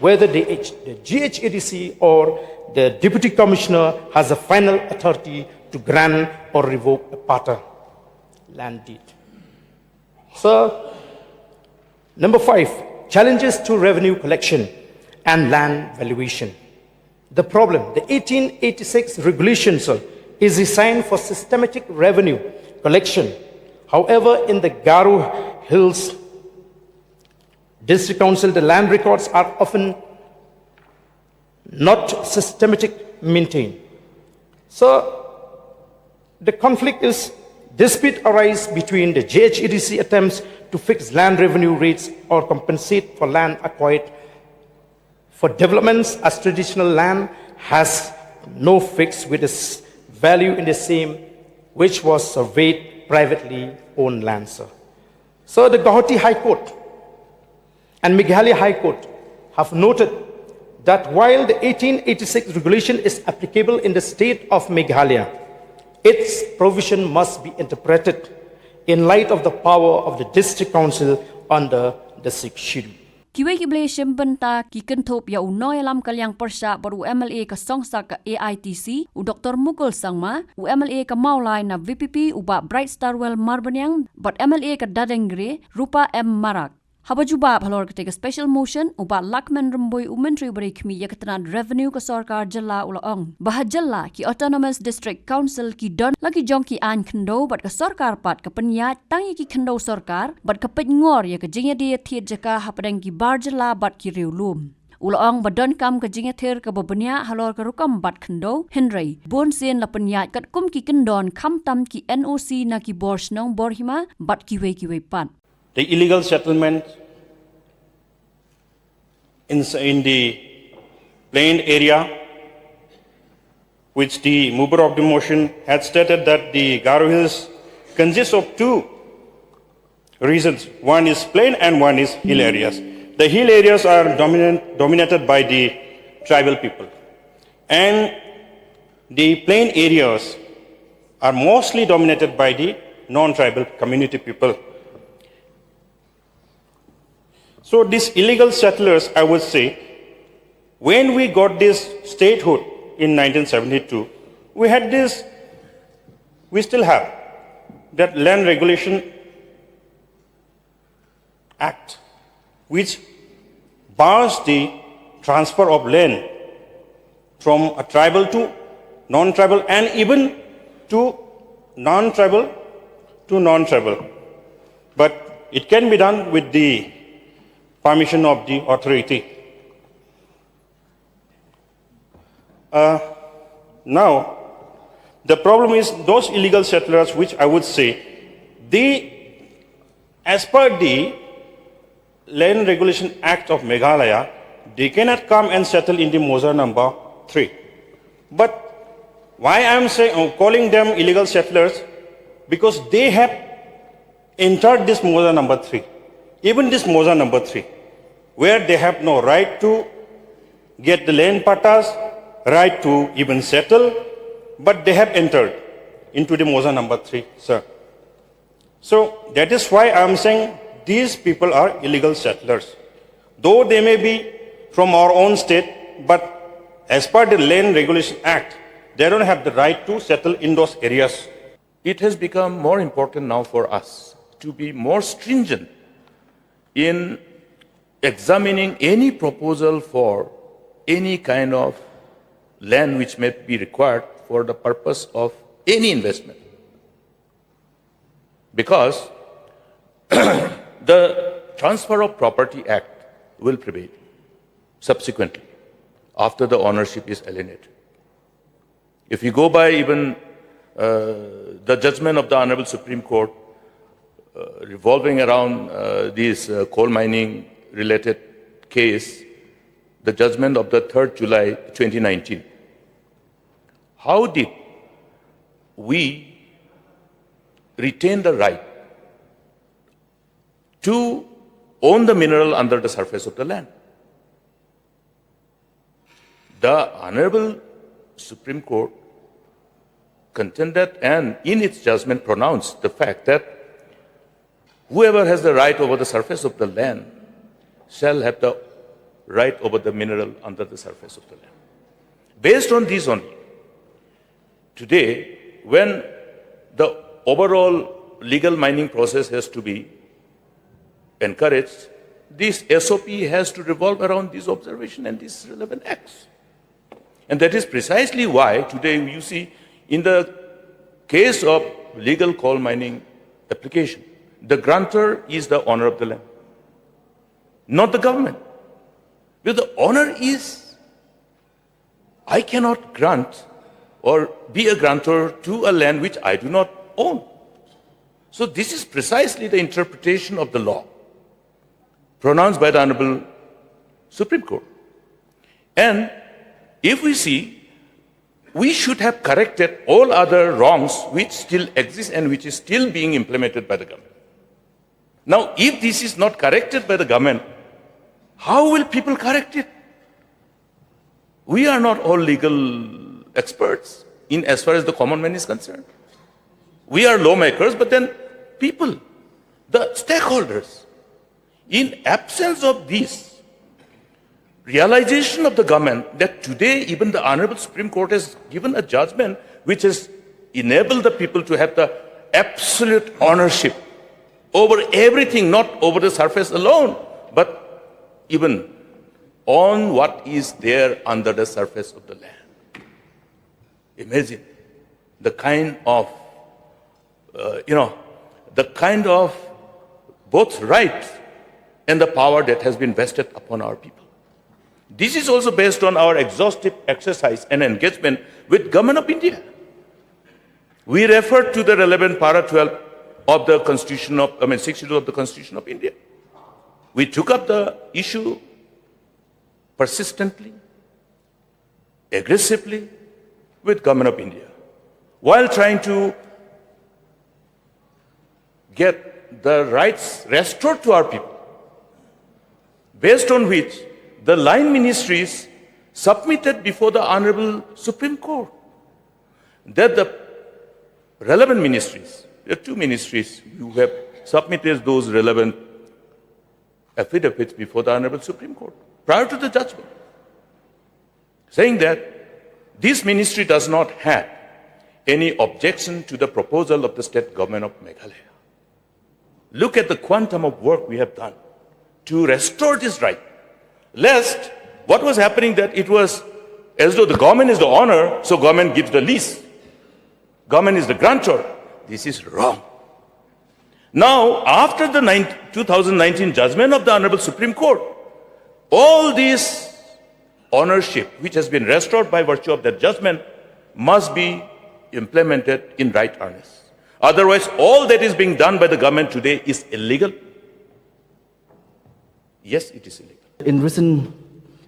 whether the GHADC or the Deputy Commissioner has the final authority to grant or revoke a parta land deed. So, number 5, challenges to revenue collection and land valuation. The problem, the 1886 regulation, sir, is designed for systematic revenue collection. However, in the Garo Hills District Council, the land records are often not systematic maintained. So, the conflict is dispute arise between the JHADC attempts to fix land revenue rates or compensate for land acquired for developments as traditional land has no fix with its value in the same which was surveyed privately owned land, sir. So the Guwahati High Court and Meghalaya High Court have noted that while the 1886 regulation is applicable in the state of Meghalaya, its provision must be interpreted in light of the power of the District Council under the 6th Schedule. Kiwe kible shembenta ki kenthop ya unoy alam kalyang persya baru MLA ka songsa ka AITC u Dr. Mukul Sangma u MLA ka maulai na VPP uba Bright Starwell Marbanyang but MLA ka Dadengre Rupa M Marak. Habajuba halor ka special motion uba Lakman Ramboy u Menteri Berikmi ya ketenan revenue ka Sarkar Jalla ulaong. Bahad Jalla ki Autonomous District Council ki don lagi jong ki an kendo bat ka Sarkar pat ka penyat tangi ki kendo Sarkar bat ka ngor ya ka Jingïakren thiet Jaka hapadang ki Bar Jalla bat ki riulum. Ulaong badon kam ka Jingïakren ka babanya halor ka rukam bat kendo Henry bon sen la penyat kat kum ki kendon kam tam ki NOC na ki bor snong borhima bat ki we pat. The illegal settlement in the plain area, which the mover of the motion had stated that the Garo Hills consists of 2 reasons. One is plain and one is hill areas. The hill areas are dominated by the tribal people. And the plain areas are mostly dominated by the non-tribal community people. So these illegal settlers, I would say, when we got this statehood in 1972, we still have that Land Regulation Act, which bars the transfer of land from a tribal to non-tribal and even to non-tribal to non-tribal. But it can be done with the permission of the authority. Now, the problem is those illegal settlers, which I would say, as per the Land Regulation Act of Meghalaya, they cannot come and settle in the Moza number 3. But why I am calling them illegal settlers? Because they have entered this Moza number 3. Even this Moza number 3, where they have no right to get the land patas, right to even settle, but they have entered into the Moza number 3, sir. So that is why I am saying these people are illegal settlers. Though they may be from our own state, but as per the Land Regulation Act, they don't have the right to settle in those areas. It has become more important now for us to be more stringent in examining any proposal for any kind of land which may be required for the purpose of any investment. Because the Transfer of Property Act will prevail subsequently after the ownership is alienated. If you go by even the judgment of the Honorable Supreme Court revolving around this coal mining related case, the judgment of the 3rd July 2019, how did we retain the right to own the mineral under the surface of the land? The Honorable Supreme Court contended and in its judgment pronounced the fact that whoever has the right over the surface of the land shall have the right over the mineral under the surface of the land. Based on these only, today, when the overall legal mining process has to be encouraged, this SOP has to revolve around these observations and these relevant acts. And that is precisely why today you see in the case of legal coal mining application, the grantor is the owner of the land, not the government. Because the owner is, I cannot grant or be a grantor to a land which I do not own. So this is precisely the interpretation of the law pronounced by the Honorable Supreme Court. And if we see, we should have corrected all other wrongs which still exist and which is still being implemented by the government. Now, if this is not corrected by the government, how will people correct it? We are not all legal experts in as far as the common man is concerned. We are lawmakers, but then people, the stakeholders, in absence of this realization of the government that today even the Honorable Supreme Court has given a judgment which has enabled the people to have the absolute ownership over everything, not over the surface alone, but even on what is there under the surface of the land. Imagine the kind of, the kind of both right and the power that has been vested upon our people. This is also based on our exhaustive exercise and engagement with Government of India. We refer to the relevant para 12 of the Constitution of, 62 of the Constitution of India. We took up the issue persistently, aggressively with Government of India, while trying to get the rights restored to our people, based on which the line ministries submitted before the Honorable Supreme Court that the relevant ministries, there are two ministries who have submitted those relevant affidavits before the Honorable Supreme Court prior to the judgment, saying that this ministry does not have any objection to the proposal of the state government of Meghalaya. Look at the quantum of work we have done to restore this right. Lest what was happening that it was as though the government is the owner, so government gives the lease. Government is the grantor. This is wrong. Now, after the 2019 judgment of the Honorable Supreme Court, all these ownership, which has been restored by virtue of that judgment, must be implemented in right earnest. Otherwise, all that is being done by the government today is illegal. Yes, it is illegal.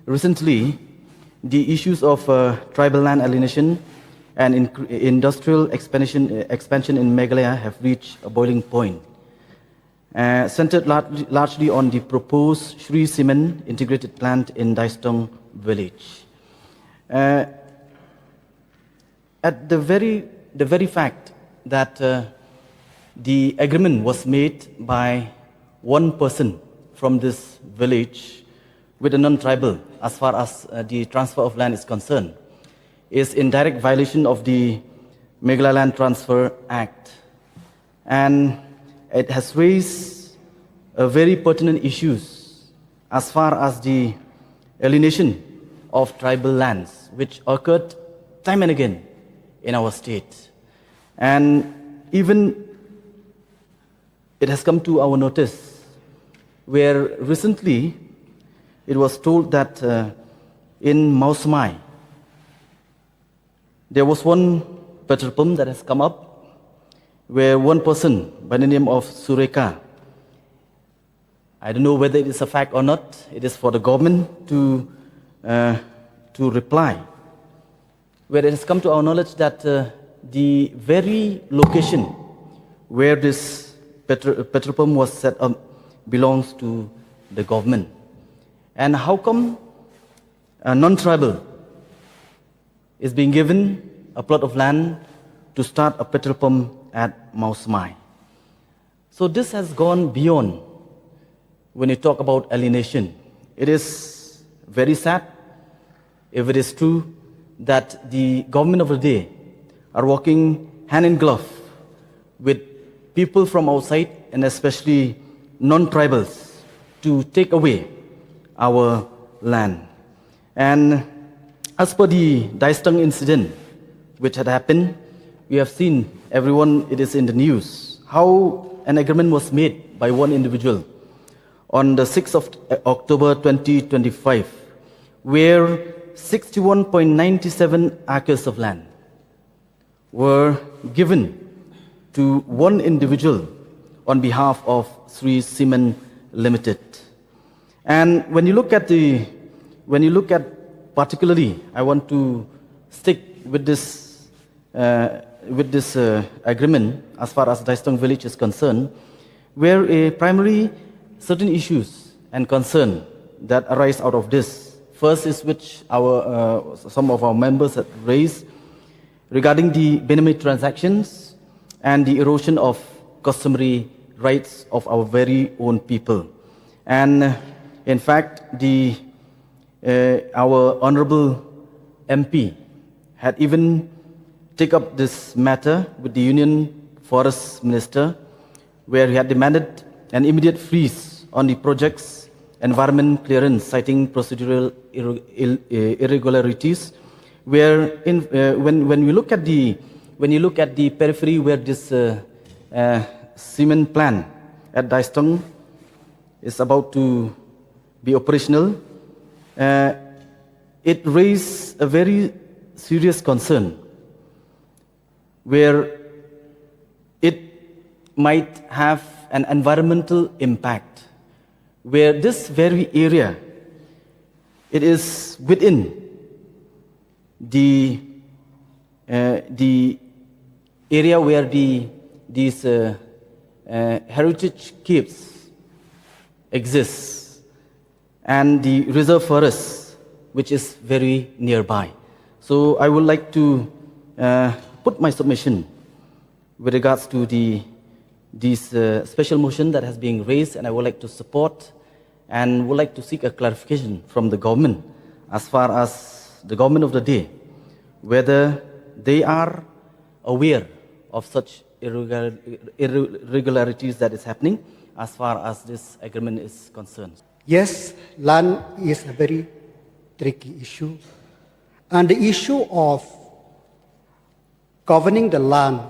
Recently, the issues of tribal land alienation and industrial expansion in Meghalaya have reached a boiling point, centered largely on the proposed Sri Cement integrated plant in Daistong village. At the very fact that the agreement was made by one person from this village with a non-tribal as far as the transfer of land is concerned is in direct violation of the Meghalaya Land Transfer Act. And it has raised very pertinent issues as far as the alienation of tribal lands, which occurred time and again in our state. And even it has come to our notice, where recently it was told that in Mausmai, there was one petrol pump that has come up where one person by the name of Sureka, I don't know whether it is a fact or not, it is for the government to reply, where it has come to our knowledge that the very location where this petrol pump was set up belongs to the government. And how come a non-tribal is being given a plot of land to start a petrol pump at Mausmai? So this has gone beyond when you talk about alienation. It is very sad if it is true that the government of the day are working hand in glove with people from outside and especially non-tribals to take away our land. And as per the Daistong incident which had happened, we have seen, everyone, it is in the news, how an agreement was made by one individual on the 6th of October 2025, where 61.97 acres of land were given to one individual on behalf of Sri Cement Limited. And when you look at particularly, I want to stick with this agreement as far as Daistong village is concerned, where a primary certain issues and concern that arise out of this. First is which some of our members have raised regarding the benefit transactions and the erosion of customary rights of our very own people. And in fact, our honorable MP had even taken up this matter with the Union Forest Minister, where he had demanded an immediate freeze on the project's environment clearance, citing procedural irregularities. Where when you look at the periphery where this cement plant at Daistong is about to be operational, it raised a very serious concern, where it might have an environmental impact, where this very area, it is within the area where these heritage keeps exists, and the reserve forest, which is very nearby. So I would like to put my submission with regards to this special motion that has been raised, and I would like to support and would like to seek a clarification from the government as far as the government of the day, whether they are aware of such irregularities that is happening as far as this agreement is concerned. Yes, land is a very tricky issue. And the issue of governing the land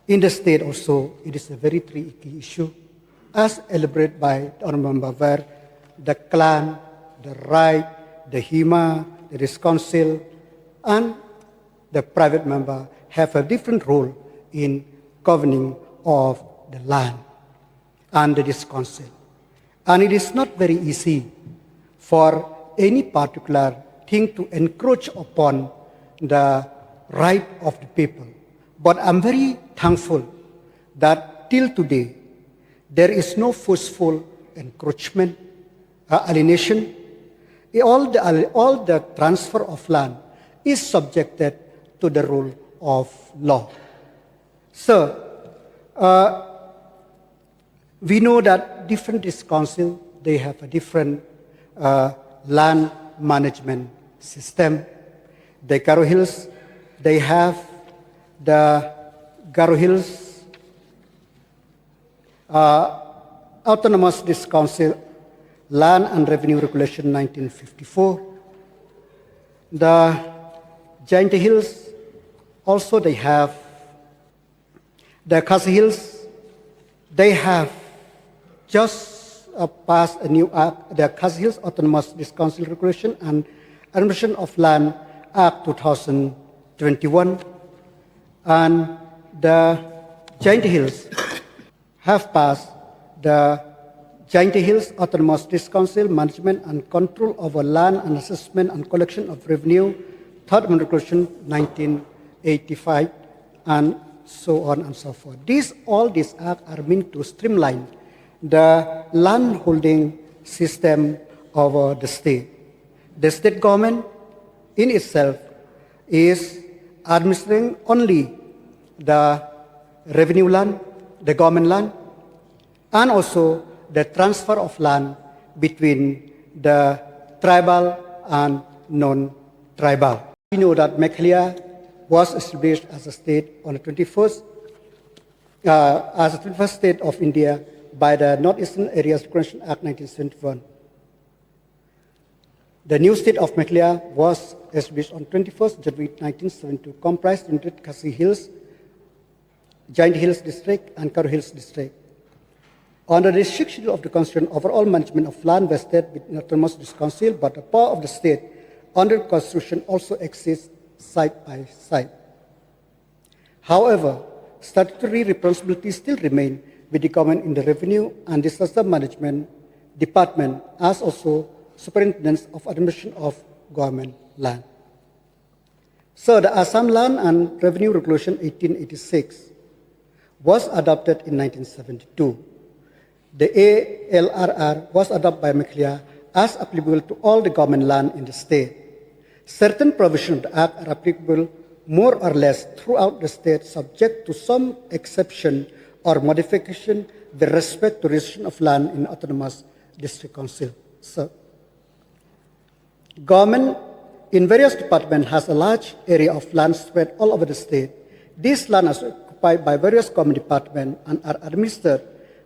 in the state also, it is a very tricky issue, as elaborated by the Honorable Member, where the clan, the right, the HEMA, the District Council, and the private member have a different role in governing of the land and the District Council. And it is not very easy for any particular thing to encroach upon the right of the people. But I'm very thankful that till today, there is no forceful encroachment, alienation. All the transfer of land is subjected to the rule of law. So, we know that different district council, they have a different land management system. The Kyrwoh Hills, they have the Kyrwoh Hills Autonomous District Council Land and Revenue Regulation 1954. The Giant Hills, also they have the Khasi Hills, they have just passed a new act, the Khasi Hills Autonomous District Council Regulation and Administration of Land Act 2021, and the Giant Hills have passed the Giant Hills Autonomous District Council Management and Control over Land and Assessment and Collection of Revenue, Third Amendment Regulation 1985, and so on and so forth. All these acts are meant to streamline the land holding system of the state. The state government in itself is administering only the revenue land, the government land, and also the transfer of land between the tribal and non-tribal. We know that Meghalaya was established as a state on the 21st state of India by the Northeastern Areas Recognition Act 1971. The new state of Meghalaya was established on 21st January 1972, comprised of Khasi Hills, Giant Hills District, and Kyrwoh Hills District. Under the restriction of the Constitution, overall management of land vested with the Autonomous District Council, but the power of the state under the Constitution also exists side by side. However, statutory responsibilities still remain with the government in the Revenue and Disaster Management Department, as also Superintendence of Administration of Government Land. So the Assam Land and Revenue Regulation 1886 was adopted in 1972. The ALRR was adopted by Meghalaya as applicable to all the government land in the state. Certain provisions of the Act are applicable more or less throughout the state, subject to some exception or modification with respect to restriction of land in Autonomous District Council. So, government in various departments has a large area of land spread all over the state. These lands are occupied by various government departments and are administered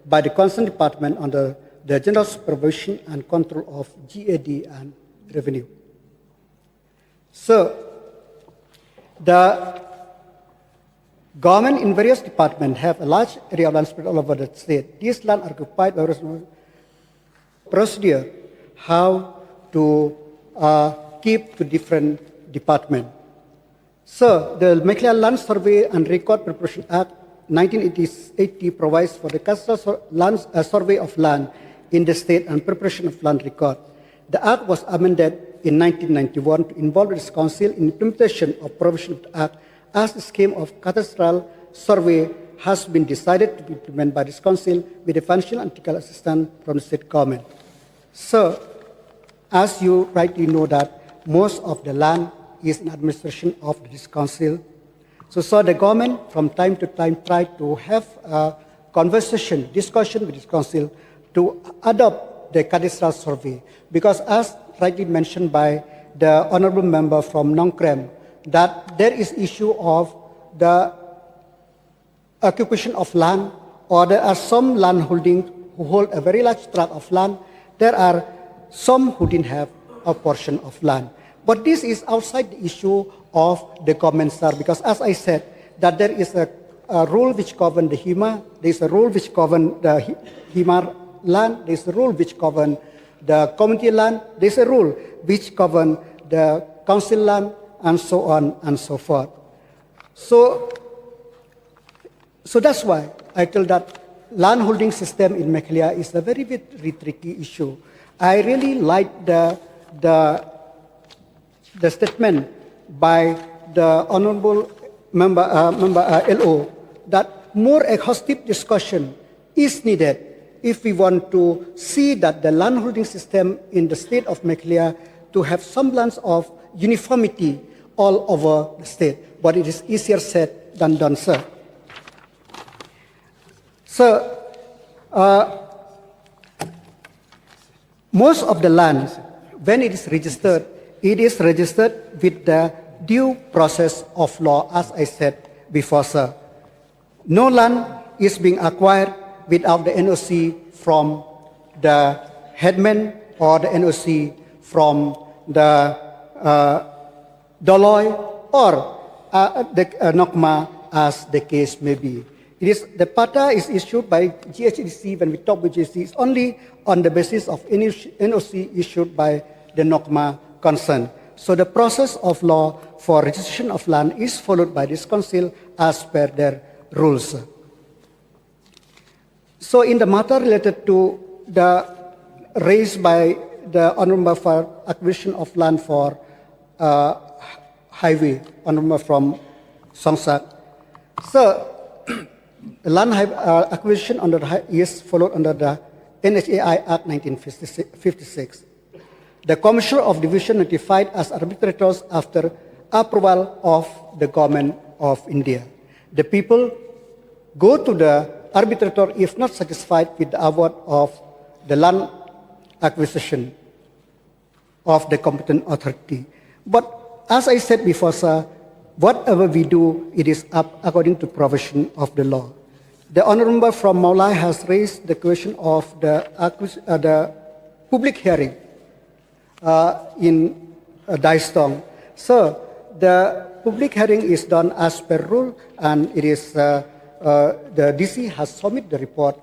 by the concerned department under the general supervision and control of GAD and Revenue. So, the government in various departments have a large area of land spread all over the state. These lands are occupied by various procedure how to keep to different departments. So, the Meghalaya Land Survey and Record Preparation Act 1980 provides for the cadastral survey of land in the state and preparation of land record. The Act was amended in 1991 to involve the Council in implementation of provision of the Act, as the scheme of cadastral survey has been decided to be implemented by this Council with the financial and technical assistance from the state government. So, as you rightly know that most of the land is in administration of this Council. So the government from time to time tried to have a discussion with this Council to adopt the cadastral survey. Because as rightly mentioned by the honorable member from Sngewkhia, that there is issue of the occupation of land, or there are some land holding who hold a very large tract of land. There are some who didn't have a portion of land. But this is outside the issue of the government, sir, because as I said, that there is a rule which governs the HEMA, there is a rule which governs the HEMA land, there is a rule which governs the community land, there's a rule which govern the council land and so on and so forth. So that's why I tell that land holding system in Meghalaya is a very, very tricky issue. I really like the statement by the honorable member LO that more exhaustive discussion is needed if we want to see that the land holding system in the state of Meghalaya to have semblance of uniformity all over the state. But it is easier said than done, sir. So, most of the land, when it is registered with the due process of law, as I said before, sir. No land is being acquired without the NOC from the headman or the NOC from the Doloy or the Nokma, as the case may be. It is, the PATA is issued by GHDC. When we talk with GHDC, it's only on the basis of NOC issued by the Nokma concerned. So the process of law for registration of land is followed by this council as per their rules. So in the matter related to the raised by the honorable for acquisition of land for highway, honorable from Songsak. So the land acquisition under the is followed under the NHAI Act 1956. The Commissioner of Division notified as arbitrators after approval of the government of India. The people go to the arbitrator if not satisfied with the award of the land acquisition of the competent authority. But as I said before, sir, whatever we do, it is up according to provision of the law. The honorable from Maulai has raised the question of the public hearing in Daistong. So the public hearing is done as per rule, and it is the DC has submitted the report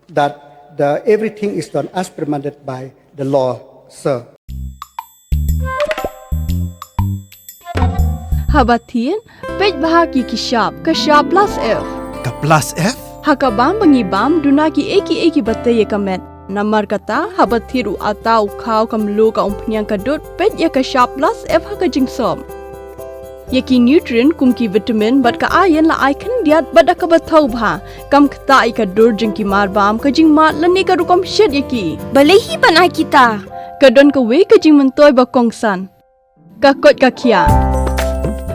that everything is done as permitted by the law, sir. Habatin, page bahagi kishab, kashab plus F. Ka plus F? Hakabam bangibam dunaki eki bataye kamet. Namar kata habathiru atau kau kamlu ka umpnyang kadut pet ya kashab plus F haka jingsom. Yaki nutrient kumki vitamin bat ka ayan la icon diat bat ka bathau bha kam kata ika dur jingki marbam ka jingmat lani ka rukom shed yaki. Balehi banai kita. Kadon ka we ka jing mentoy ba kongsan. Ka kot ka kia.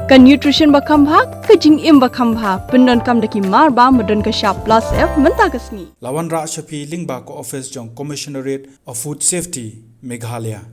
Ka nutrition ba khambha ka jing im ba khambha pendon kam daki marba madon ka sharp plus F menta kasni. Lawan Ra Shafi Lingba ko office jong Commissionerate of Food Safety Meghalaya.